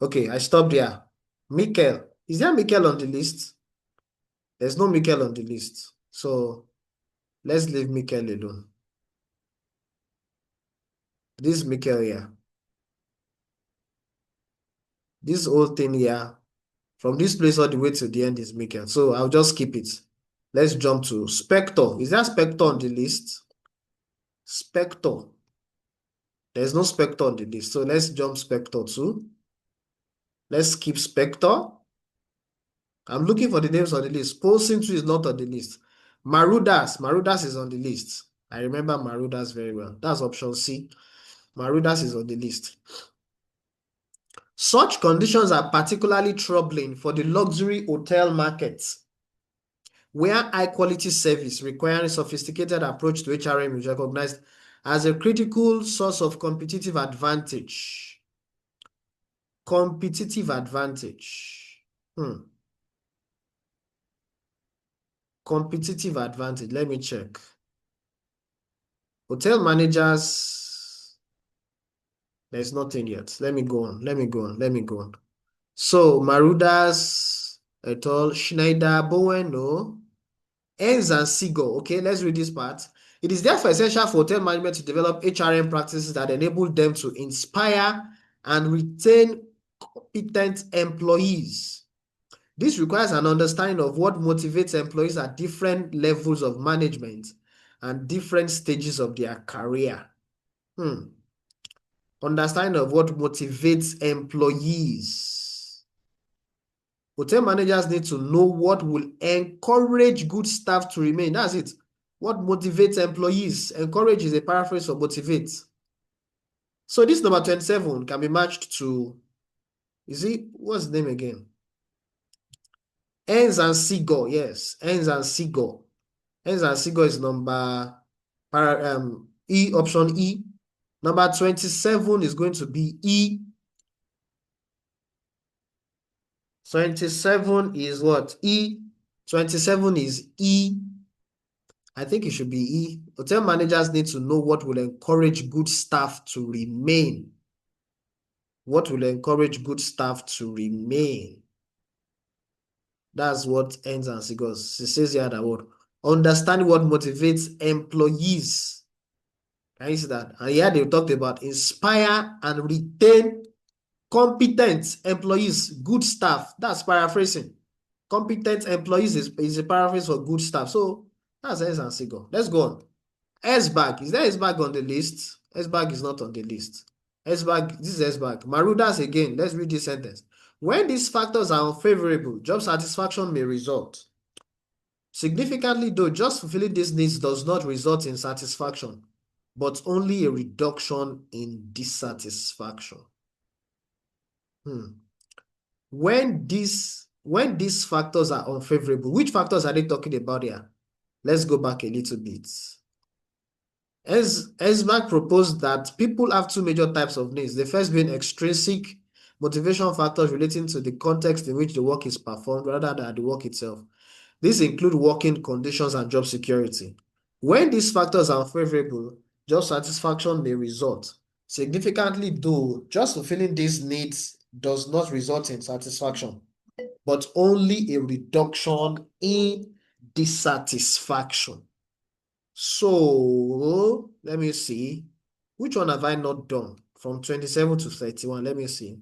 Okay, I stopped there. Mikel. Is there Mikel on the list? There's no Mikel on the list. So let's leave Mikel alone. This Mikel here. This whole thing here, from this place all the way to the end is Mikel. So I'll just skip it. Let's jump to Spectre. Is there Spectre on the list? Spectre. There's no Spectre on the list. So let's jump Spectre too. Let's skip Spectre. I'm looking for the names on the list. Posting 2 is not on the list. Marudas. Marudas is on the list. I remember Marudas very well. That's option C. Marudas is on the list. Such conditions are particularly troubling for the luxury hotel market, where high-quality service requiring sophisticated approach to HRM is recognized as a critical source of competitive advantage. Competitive advantage. Competitive advantage. Let me check. Hotel managers. There's nothing yet. Let me go on. So, Marudas et al., Schneider, Bowen, no. Ends and Seagull. Okay, let's read this part. It is therefore essential for hotel management to develop HRM practices that enable them to inspire and retain competent employees. This requires an understanding of what motivates employees at different levels of management and different stages of their career. Understanding of what motivates employees. Hotel managers need to know what will encourage good staff to remain. That's it. What motivates employees? Encourage is a paraphrase of motivate. So this number 27 can be matched to, what's the name again? Ends and Seagull. Yes, Ends and Seagull. Ends and Seagull is number E, option E. Number 27 is going to be E. 27 is what? E. 27 is E. I think it should be E. Hotel managers need to know what will encourage good staff to remain. What will encourage good staff to remain? That's what Ends and Seagulls. It says here that word. Understand what motivates employees. Can you see that? And here they talked about inspire and retain competent employees, good staff. That's paraphrasing. Competent employees is a paraphrase for good staff. So that's Ends and Seagull. Let's go on. S-bag. Is there S-bag on the list? S-bag is not on the list. S-bag, this is S-bag. Marudas again. Let's read this sentence. When these factors are unfavorable, job satisfaction may result. Significantly, though, just fulfilling these needs does not result in satisfaction, but only a reduction in dissatisfaction. When these when these factors are unfavorable, which factors are they talking about here? Let's go back a little bit. Esmark proposed that people have two major types of needs. The first being extrinsic motivation factors relating to the context in which the work is performed rather than the work itself. These include working conditions and job security. When these factors are unfavorable, job satisfaction may result. Significantly, though, just fulfilling these needs does not result in satisfaction, but only a reduction in dissatisfaction. So let me see. Which one have I not done? From 27 to 31. Let me see.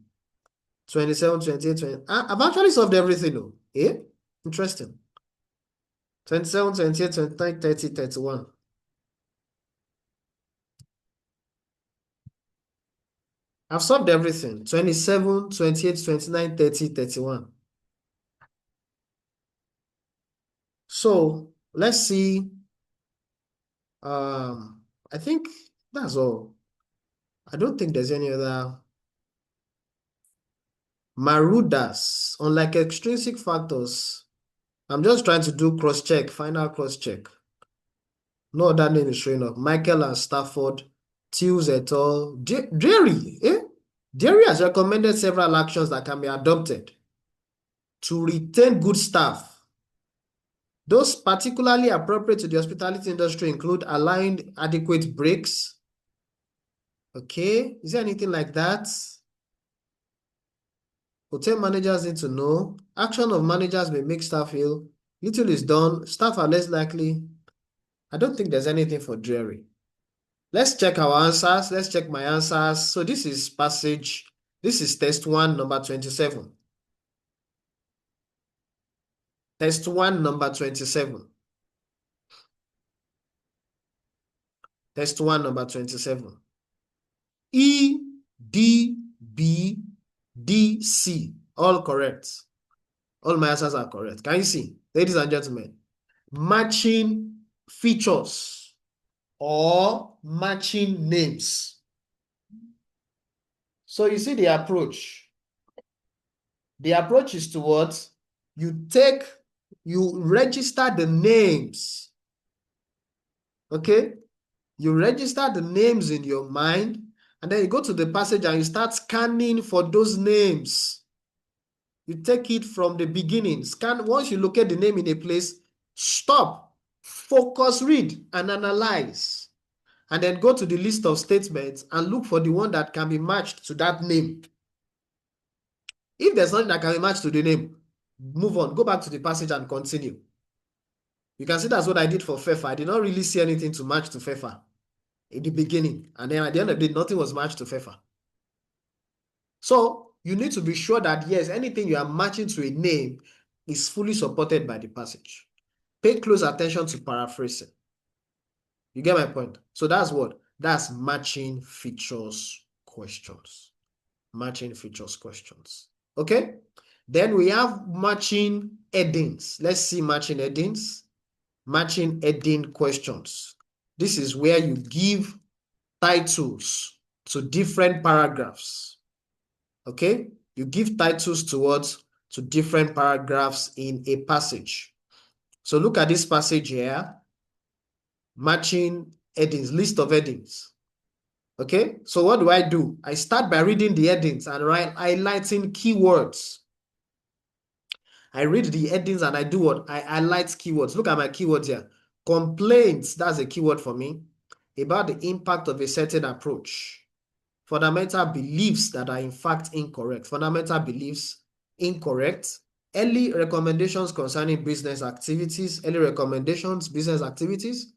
27, 28, 20. I've actually solved everything though. Eh? Interesting. 27, 28, 29, 30, 31. I've solved everything. 27, 28, 29, 30, 31. So let's see. I think that's all. I don't think there's any other. Marudas, unlike extrinsic factors, I'm just trying to do cross-check, final cross-check. No other name is showing up. Michael and Stafford, Tills et al. Jerry, Jerry has recommended several actions that can be adopted to retain good staff. Those particularly appropriate to the hospitality industry include allowing adequate breaks. Okay, is there anything like that? Hotel managers need to know. Action of managers may make staff feel little is done. Staff are less likely. I don't think there's anything for Jerry. Let's check our answers. Let's check my answers. So this is passage. This is test 1, number 27. Test 1, number 27. Test 1, number 27. E, D, B, D, C. All correct. All my answers are correct. Can you see? Ladies and gentlemen, matching features or matching names. So you see the approach. The approach is towards you register the names. Okay? You register the names in your mind, and then you go to the passage and you start scanning for those names. You take it from the beginning. Scan. Once you locate the name in a place, stop, focus, read, and analyze. And then go to the list of statements and look for the one that can be matched to that name. If there's nothing that can be matched to the name, move on. Go back to the passage and continue. You can see that's what I did for FEFA. I did not really see anything to match to FEFA in the beginning. And then at the end of the day, nothing was matched to FEFA. So you need to be sure that, yes, anything you are matching to a name is fully supported by the passage. Pay close attention to paraphrasing. You get my point? So that's what? That's matching features questions. Matching features questions. Okay? Then we have matching headings. Let's see matching headings. Matching heading questions. This is where you give titles to different paragraphs. Okay? You give titles to different paragraphs in a passage. So look at this passage here. Matching headings, list of headings. Okay? So what do? I start by reading the headings and highlighting keywords. I read the headings and I do what? I highlight keywords. Look at my keywords here. Complaints, that's a keyword for me, about the impact of a certain approach. Fundamental beliefs that are in fact incorrect. Fundamental beliefs, incorrect. Early recommendations concerning business activities. Early recommendations, business activities.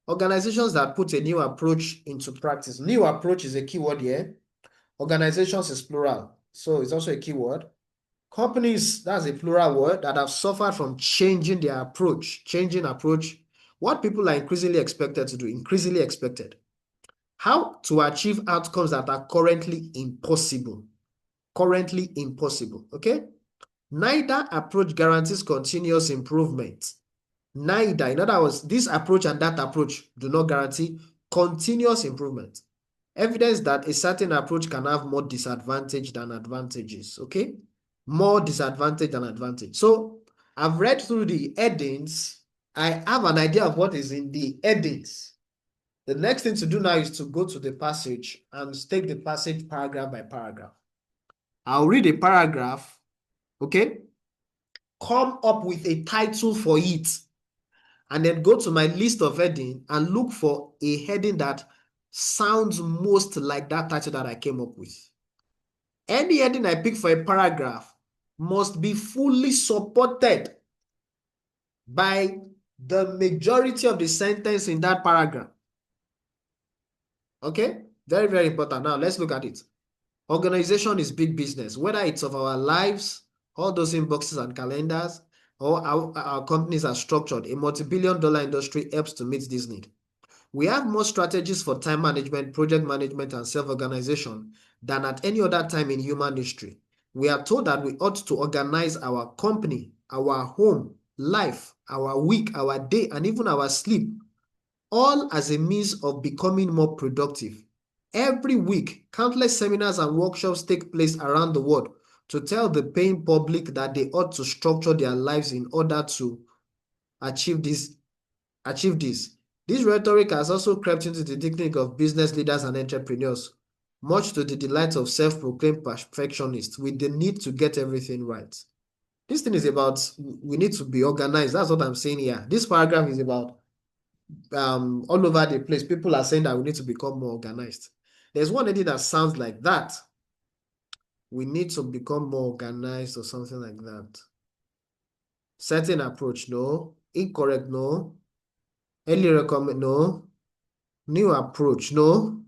Organizations that put a new approach into practice. New approach is a keyword here. Organizations is plural, so it's also a keyword. Companies, that's a plural word, that have suffered from changing their approach, what people are increasingly expected to do, increasingly expected. How to achieve outcomes that are currently impossible. Currently impossible, okay? Neither approach guarantees continuous improvement. Neither, in other words, this approach and that approach do not guarantee continuous improvement. Evidence that a certain approach can have more disadvantage than advantages, okay? more disadvantage than advantage. So I've read through the headings. I have an idea of what is in the headings. The next thing to do now is to go to the passage and take the passage paragraph by paragraph. I'll read a paragraph, okay? Come up with a title for it, and then go to my list of heading and look for a heading that sounds most like that title that I came up with. Any heading I pick for a paragraph must be fully supported by the majority of the sentence in that paragraph. Okay? Very, very important. Now, let's look at it. Organization is big business, whether it's of our lives, all those inboxes and calendars, or our companies are structured. A multi-billion-dollar industry helps to meet this need. We have more strategies for time management, project management, and self-organization than at any other time in human history. We are told that we ought to organize our company, our home, life, our week, our day, and even our sleep, all as a means of becoming more productive. Every week, countless seminars and workshops take place around the world to tell the paying public that they ought to structure their lives in order to achieve this. This rhetoric has also crept into the thinking of business leaders and entrepreneurs, much to the delight of self-proclaimed perfectionists with the need to get everything right. This thing is about we need to be organized. That's what I'm saying here. This paragraph is about all over the place. People are saying that we need to become more organized. There's one idea that sounds like that. We need to become more organized or something like that. Certain approach, no. Incorrect, no. Early recommend, no. New approach, no.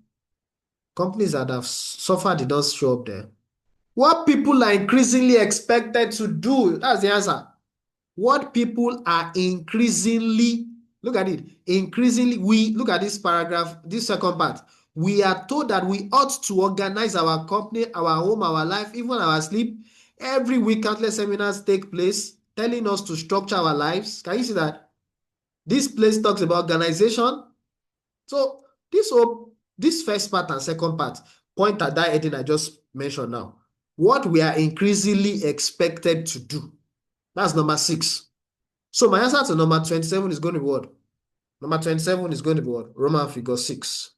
Companies that have suffered did not show up there. What people are increasingly expected to do, that's the answer. What people are increasingly, look at it, look at this paragraph, this second part. We are told that we ought to organize our company, our home, our life, even our sleep. Every week, countless seminars take place telling us to structure our lives. Can you see that? This place talks about organization. So this first part and second part point at that heading I just mentioned now. What we are increasingly expected to do. That's number 6. So my answer to number 27 is going to be what? Number 27 is going to be what? Roman figure 6.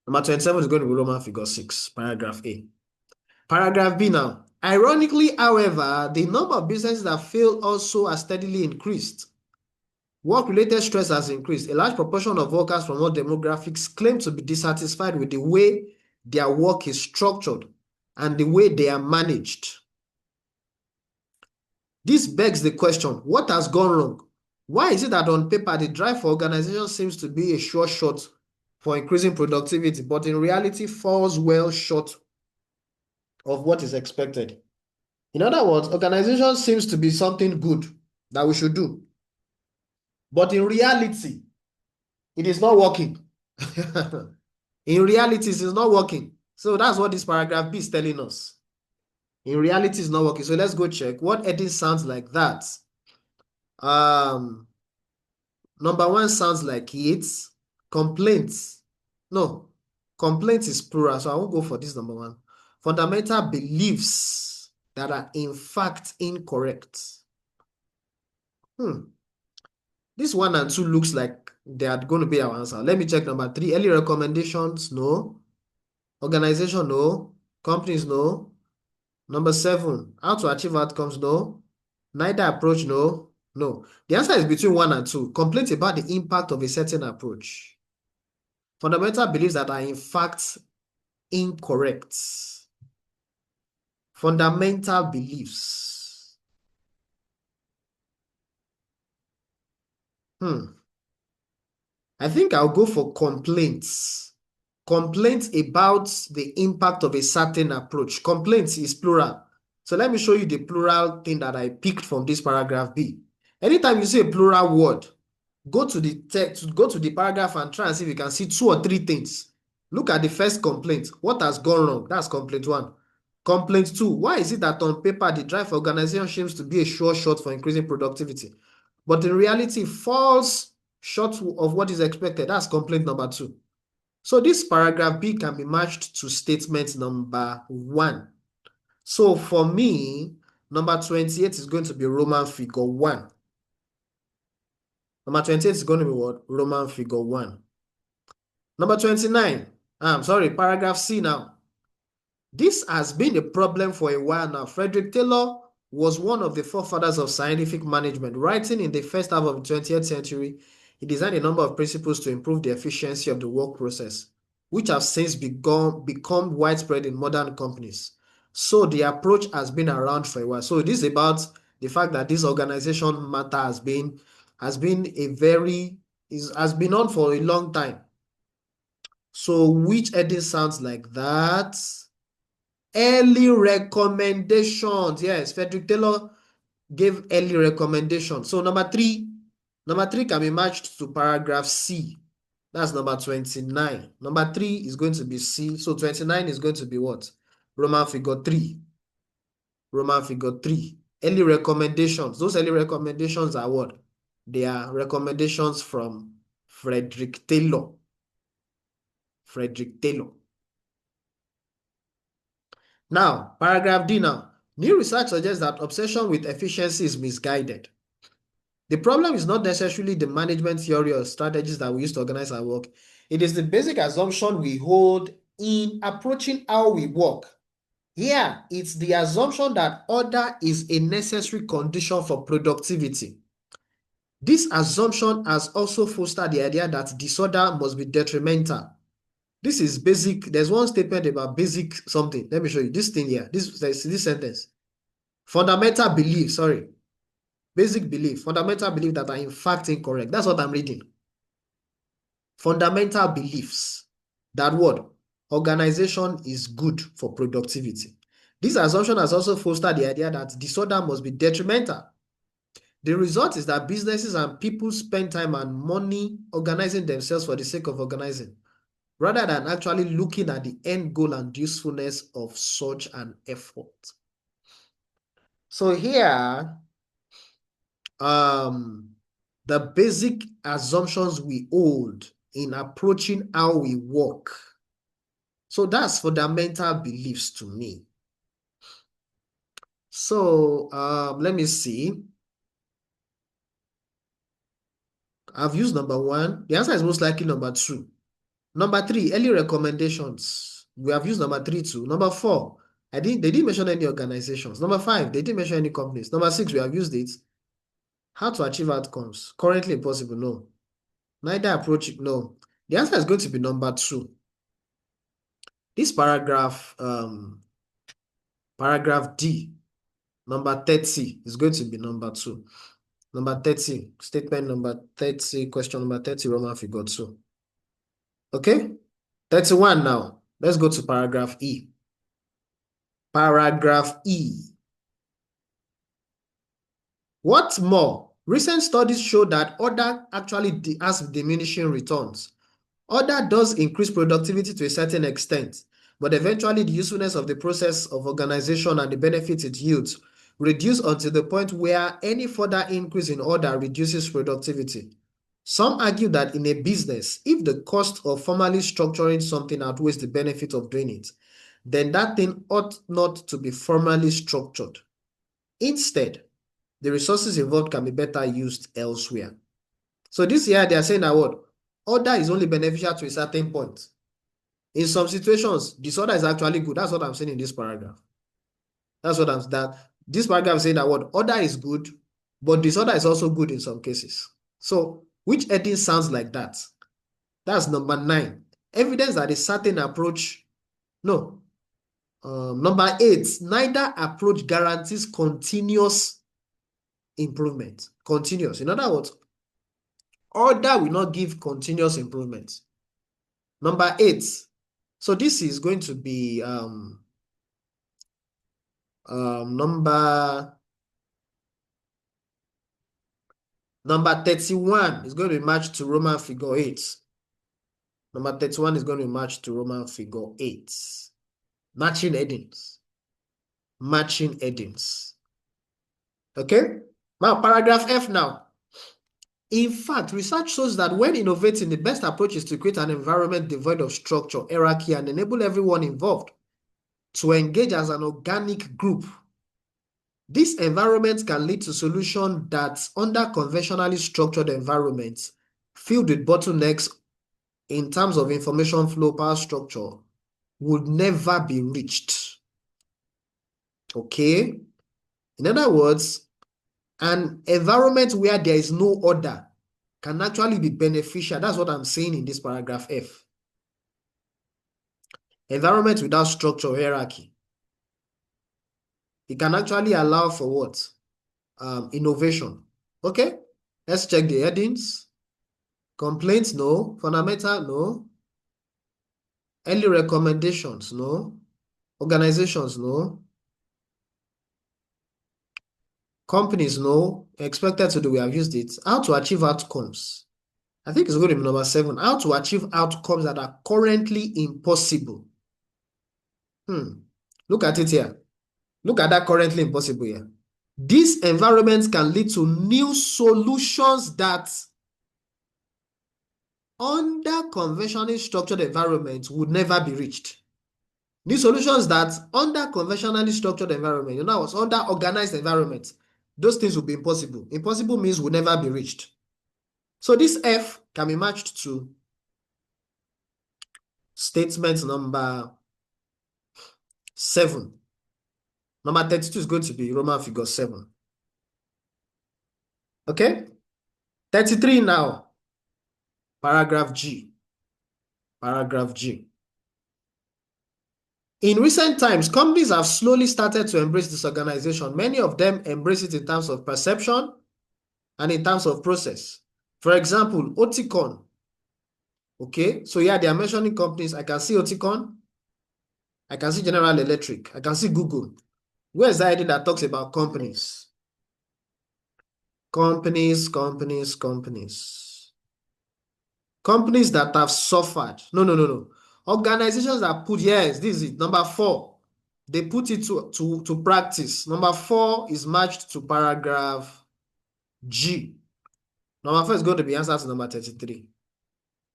Number 27 is going to be Roman figure 6, paragraph A. Paragraph B now. Ironically, however, the number of businesses that fail also has steadily increased. Work-related stress has increased. A large proportion of workers from all demographics claim to be dissatisfied with the way their work is structured and the way they are managed. This begs the question, what has gone wrong? Why is it that on paper, the drive for organization seems to be a sure shot for increasing productivity, but in reality falls well short of what is expected? In other words, organization seems to be something good that we should do. But in reality, it is not working. In reality, it is not working. So that's what this paragraph B is telling us. In reality, it's not working. So let's go check. What heading sounds like that? Number 1 sounds like it. Complaints. No, complaints is plural, so I won't go for this number 1. Fundamental beliefs that are in fact incorrect. This 1 and 2 looks like they are going to be our answer. Let me check number 3. Early recommendations, no. Organization, no. Companies, no. Number 7, how to achieve outcomes, no. Neither approach, no. No. The answer is between 1 and 2. Complaints about the impact of a certain approach. Fundamental beliefs that are in fact incorrect. Fundamental beliefs. I think I'll go for complaints. Complaints about the impact of a certain approach. Complaints is plural. So let me show you the plural thing that I picked from this paragraph B. Anytime you see a plural word, go to the text, go to the paragraph and try and see if you can see 2 or 3 things. Look at the first complaint. What has gone wrong? That's complaint 1. Complaint 2. Why is it that on paper the drive for organization seems to be a sure shot for increasing productivity, but in reality falls short of what is expected? That's complaint number 2. So this paragraph B can be matched to statement number 1. So for me, number 28 is going to be Roman figure 1. Number 28 is going to be what? Roman figure 1. Number 29. I'm sorry, paragraph C now. This has been a problem for a while now. Frederick Taylor was one of the forefathers of scientific management. Writing in the first half of the 20th century, he designed a number of principles to improve the efficiency of the work process, which have since become widespread in modern companies. So the approach has been around for a while. So this is about the fact that this organization matter has been has been on for a long time. So which heading sounds like that? Early recommendations. Yes, Frederick Taylor gave early recommendations. So number three can be matched to paragraph C. That's number 29. Number 3 is going to be C. So 29 is going to be what? Roman figure 3. Roman figure 3. Early recommendations. Those early recommendations are what? They are recommendations from Frederick Taylor. Frederick Taylor. Now, paragraph D now. New research suggests that obsession with efficiency is misguided. The problem is not necessarily the management theory or strategies that we use to organize our work. It is the basic assumption we hold in approaching how we work. Here, it's the assumption that order is a necessary condition for productivity. This assumption has also fostered the idea that disorder must be detrimental. This is basic. There's one statement about basic something. Let me show you this thing here. This sentence. Fundamental belief, sorry. Basic belief, fundamental belief that are in fact incorrect. That's what I'm reading. Fundamental beliefs. That word, organization is good for productivity. This assumption has also fostered the idea that disorder must be detrimental. The result is that businesses and people spend time and money organizing themselves for the sake of organizing, rather than actually looking at the end goal and usefulness of such an effort. So here, the basic assumptions we hold in approaching how we work. So that's fundamental beliefs to me. So let me see. I've used number 1. The answer is most likely number 2. Number 3, early recommendations. We have used number 3 too. Number 4, they didn't mention any organizations. Number 5, they didn't mention any companies. Number 6, we have used it. How to achieve outcomes. Currently impossible, no. Neither approach, no. The answer is going to be number 2. This paragraph D, number 30 is going to be number 2. Number 30, statement number 30, question number 30, Roman figure 2. Okay? 31 now. Let's go to paragraph E. Paragraph E. What's more, recent studies show that order actually has diminishing returns. Order does increase productivity to a certain extent, but eventually the usefulness of the process of organization and the benefits it yields reduce until the point where any further increase in order reduces productivity. Some argue that in a business, if the cost of formally structuring something outweighs the benefit of doing it, then that thing ought not to be formally structured. Instead, the resources involved can be better used elsewhere. So this year they are saying that what? Order is only beneficial to a certain point. In some situations, disorder is actually good. That's what I'm saying in this paragraph. This paragraph is saying that what? Order is good, but disorder is also good in some cases. So which heading sounds like that? That's number 9. Evidence that a certain approach, no. Number 8, neither approach guarantees continuous improvement. Continuous. In other words, order will not give continuous improvement. Number 8. So this is going to be number 31 is going to be matched to Roman figure 8. Number 31 is going to be matched to Roman figure 8. Matching headings. Matching headings. Okay? Now, paragraph F now. In fact, research shows that when innovating, the best approach is to create an environment devoid of structure, hierarchy, and enable everyone involved. to engage as an organic group. This environment can lead to solutions that under conventionally structured environments filled with bottlenecks in terms of information flow, power structure, would never be reached. Okay? In other words, an environment where there is no order can actually be beneficial. That's what I'm saying in this paragraph F. Environment without structure or hierarchy. It can actually allow for what? Innovation. Okay? Let's check the headings. Complaints, no. Fundamental, no. Early recommendations, no. Organizations, no. Companies, no. Expected to do, we have used it. How to achieve outcomes. I think it's going to be number 7. How to achieve outcomes that are currently impossible. Look at it here. Look at that currently impossible here. These environments can lead to new solutions that under conventionally structured environments would never be reached. New solutions that under conventionally structured environment, under organized environment, those things will be impossible. Impossible means will never be reached. So this F can be matched to statement number 7. Number 32 is going to be Roman figure 7. Okay? 33 now. Paragraph G. Paragraph G. In recent times, companies have slowly started to embrace this organization. Many of them embrace it in terms of perception and in terms of process. For example, Oticon. Okay, so yeah, they are mentioning companies. I can see Oticon. I can see General Electric. I can see Google. Where is that idea that talks about companies? Companies that have suffered. No. Organizations that put, yes, this is it. Number 4. They put it to practice. Number 4 is matched to paragraph G. Number 4 is going to be answer to number 33.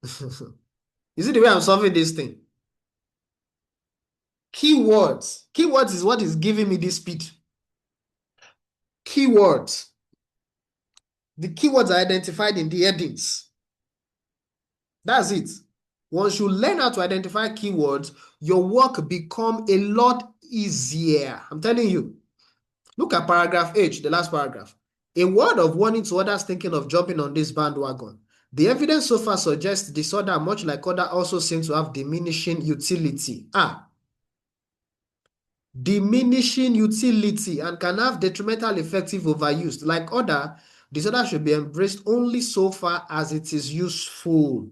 You see the way I'm solving this thing? Keywords. Keywords is what is giving me this speed. Keywords. The keywords are identified in the headings. That's it. Once you learn how to identify keywords, your work become a lot easier. I'm telling you. Look at paragraph H, the last paragraph. A word of warning to others thinking of jumping on this bandwagon. The evidence so far suggests disorder, much like other, also seems to have diminishing utility. Diminishing utility and can have detrimental effects if overused. Like other, disorder should be embraced only so far as it is useful.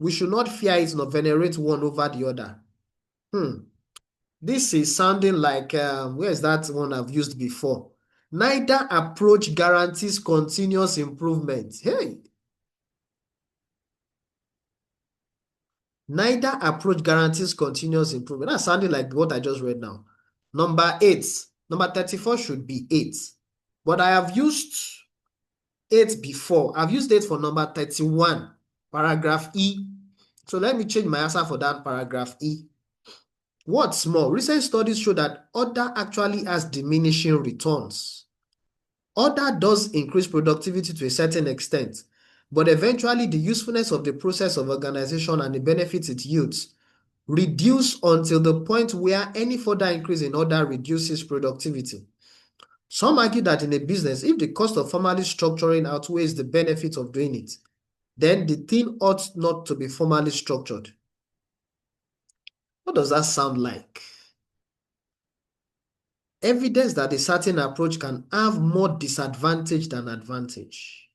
We should not fear it nor venerate one over the other. This is sounding like, where is that one I've used before? Neither approach guarantees continuous improvement. Hey! Neither approach guarantees continuous improvement. That's sounding like what I just read now. Number 8. Number 34 should be 8. But I have used 8 before. I've used 8 for number 31, paragraph E. So let me change my answer for that paragraph E. What's more, recent studies show that order actually has diminishing returns. Order does increase productivity to a certain extent, but eventually the usefulness of the process of organization and the benefits it yields reduce until the point where any further increase in order reduces productivity. Some argue that in a business, if the cost of formally structuring outweighs the benefit of doing it, then the thing ought not to be formally structured. What does that sound like? Evidence that a certain approach can have more disadvantage than advantage.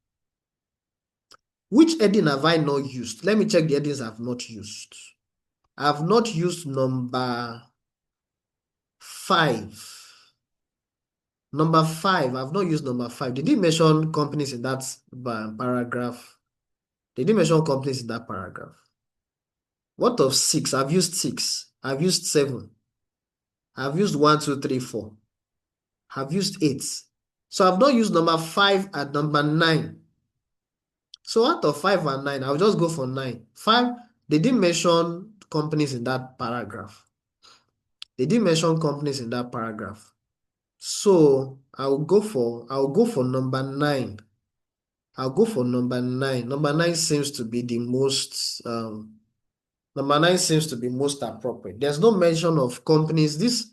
Which heading have I not used? Let me check the headings I've not used. I have not used number 5. Number 5, I've not used number 5. Did he mention companies in that paragraph? Did he mention companies in that paragraph? What of 6? I've used 6. I've used 7. I've used 1, 2, 3, 4. I've used 8. So I've not used number 5 and number 9. So out of 5 and 9, I'll just go for 9. 5, they didn't mention companies in that paragraph. They didn't mention companies in that paragraph. So I'll go for number 9. I'll go for number 9. Number 9 seems to be the most appropriate. There's no mention of companies. This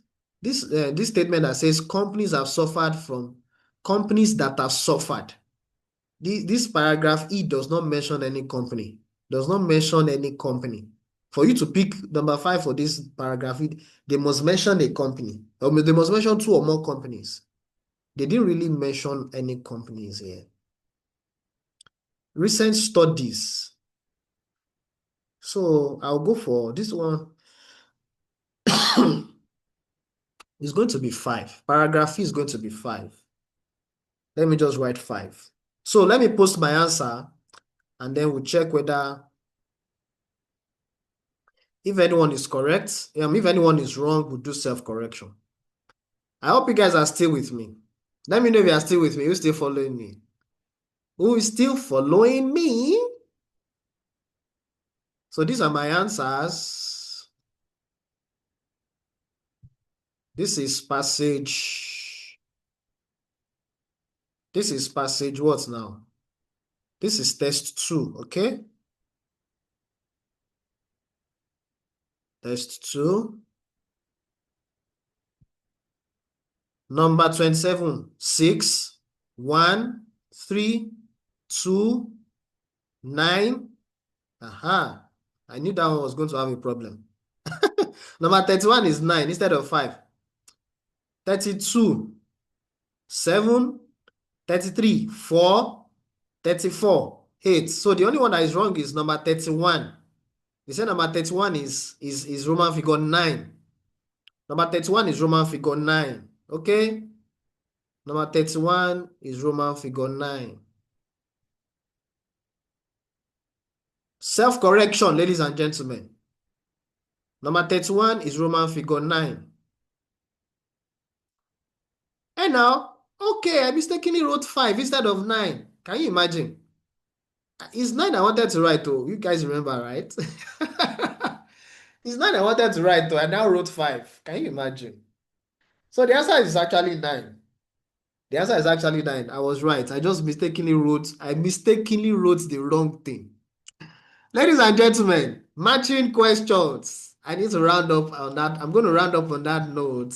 statement that says companies have suffered from companies that have suffered. This paragraph E does not mention any company. Does not mention any company. For you to pick number 5 for this paragraph, they must mention a company. Or they must mention 2 or more companies. They didn't really mention any companies here. Recent studies. So I'll go for this one. It's going to be 5. Paragraph E is going to be 5. Let me just write 5. So let me post my answer and then we'll check whether if anyone is correct. If anyone is wrong, we'll do self-correction. I hope you guys are still with me. Let me know if you are still with me. Who's still following me? Who is still following me? So these are my answers. This is passage. This is passage what now? This is test 2, okay? Test 2. Number 27. 6, 1, 3, 2, 9. Aha. I knew that one was going to have a problem. Number 31 is 9 instead of 5. 32, 7, 33, 4, 34, 8. So the only one that is wrong is number 31. They say number 31 is Roman figure 9. Number 31 is Roman figure 9. Okay? Number 31 is Roman figure 9. Self-correction, ladies and gentlemen. Number 31 is Roman figure 9. And now, okay, I mistakenly wrote 5 instead of 9. Can you imagine? It's 9 I wanted to write, oh. You guys remember, right? It's 9 I wanted to write, though. I now wrote 5. Can you imagine? So the answer is actually 9. The answer is actually 9. I was right. I mistakenly wrote the wrong thing. Ladies and gentlemen, matching questions. I need to round up on that. I'm going to round up on that note.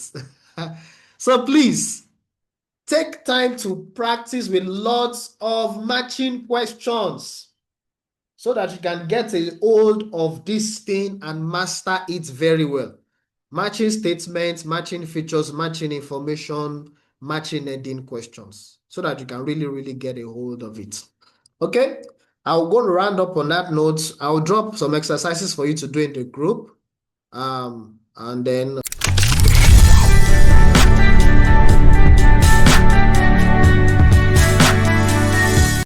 So please, take time to practice with lots of matching questions so that you can get a hold of this thing and master it very well. Matching statements, matching features, matching information, matching ending questions so that you can really, really get a hold of it. Okay? I'll go to round up on that note. I'll drop some exercises for you to do in the group. And then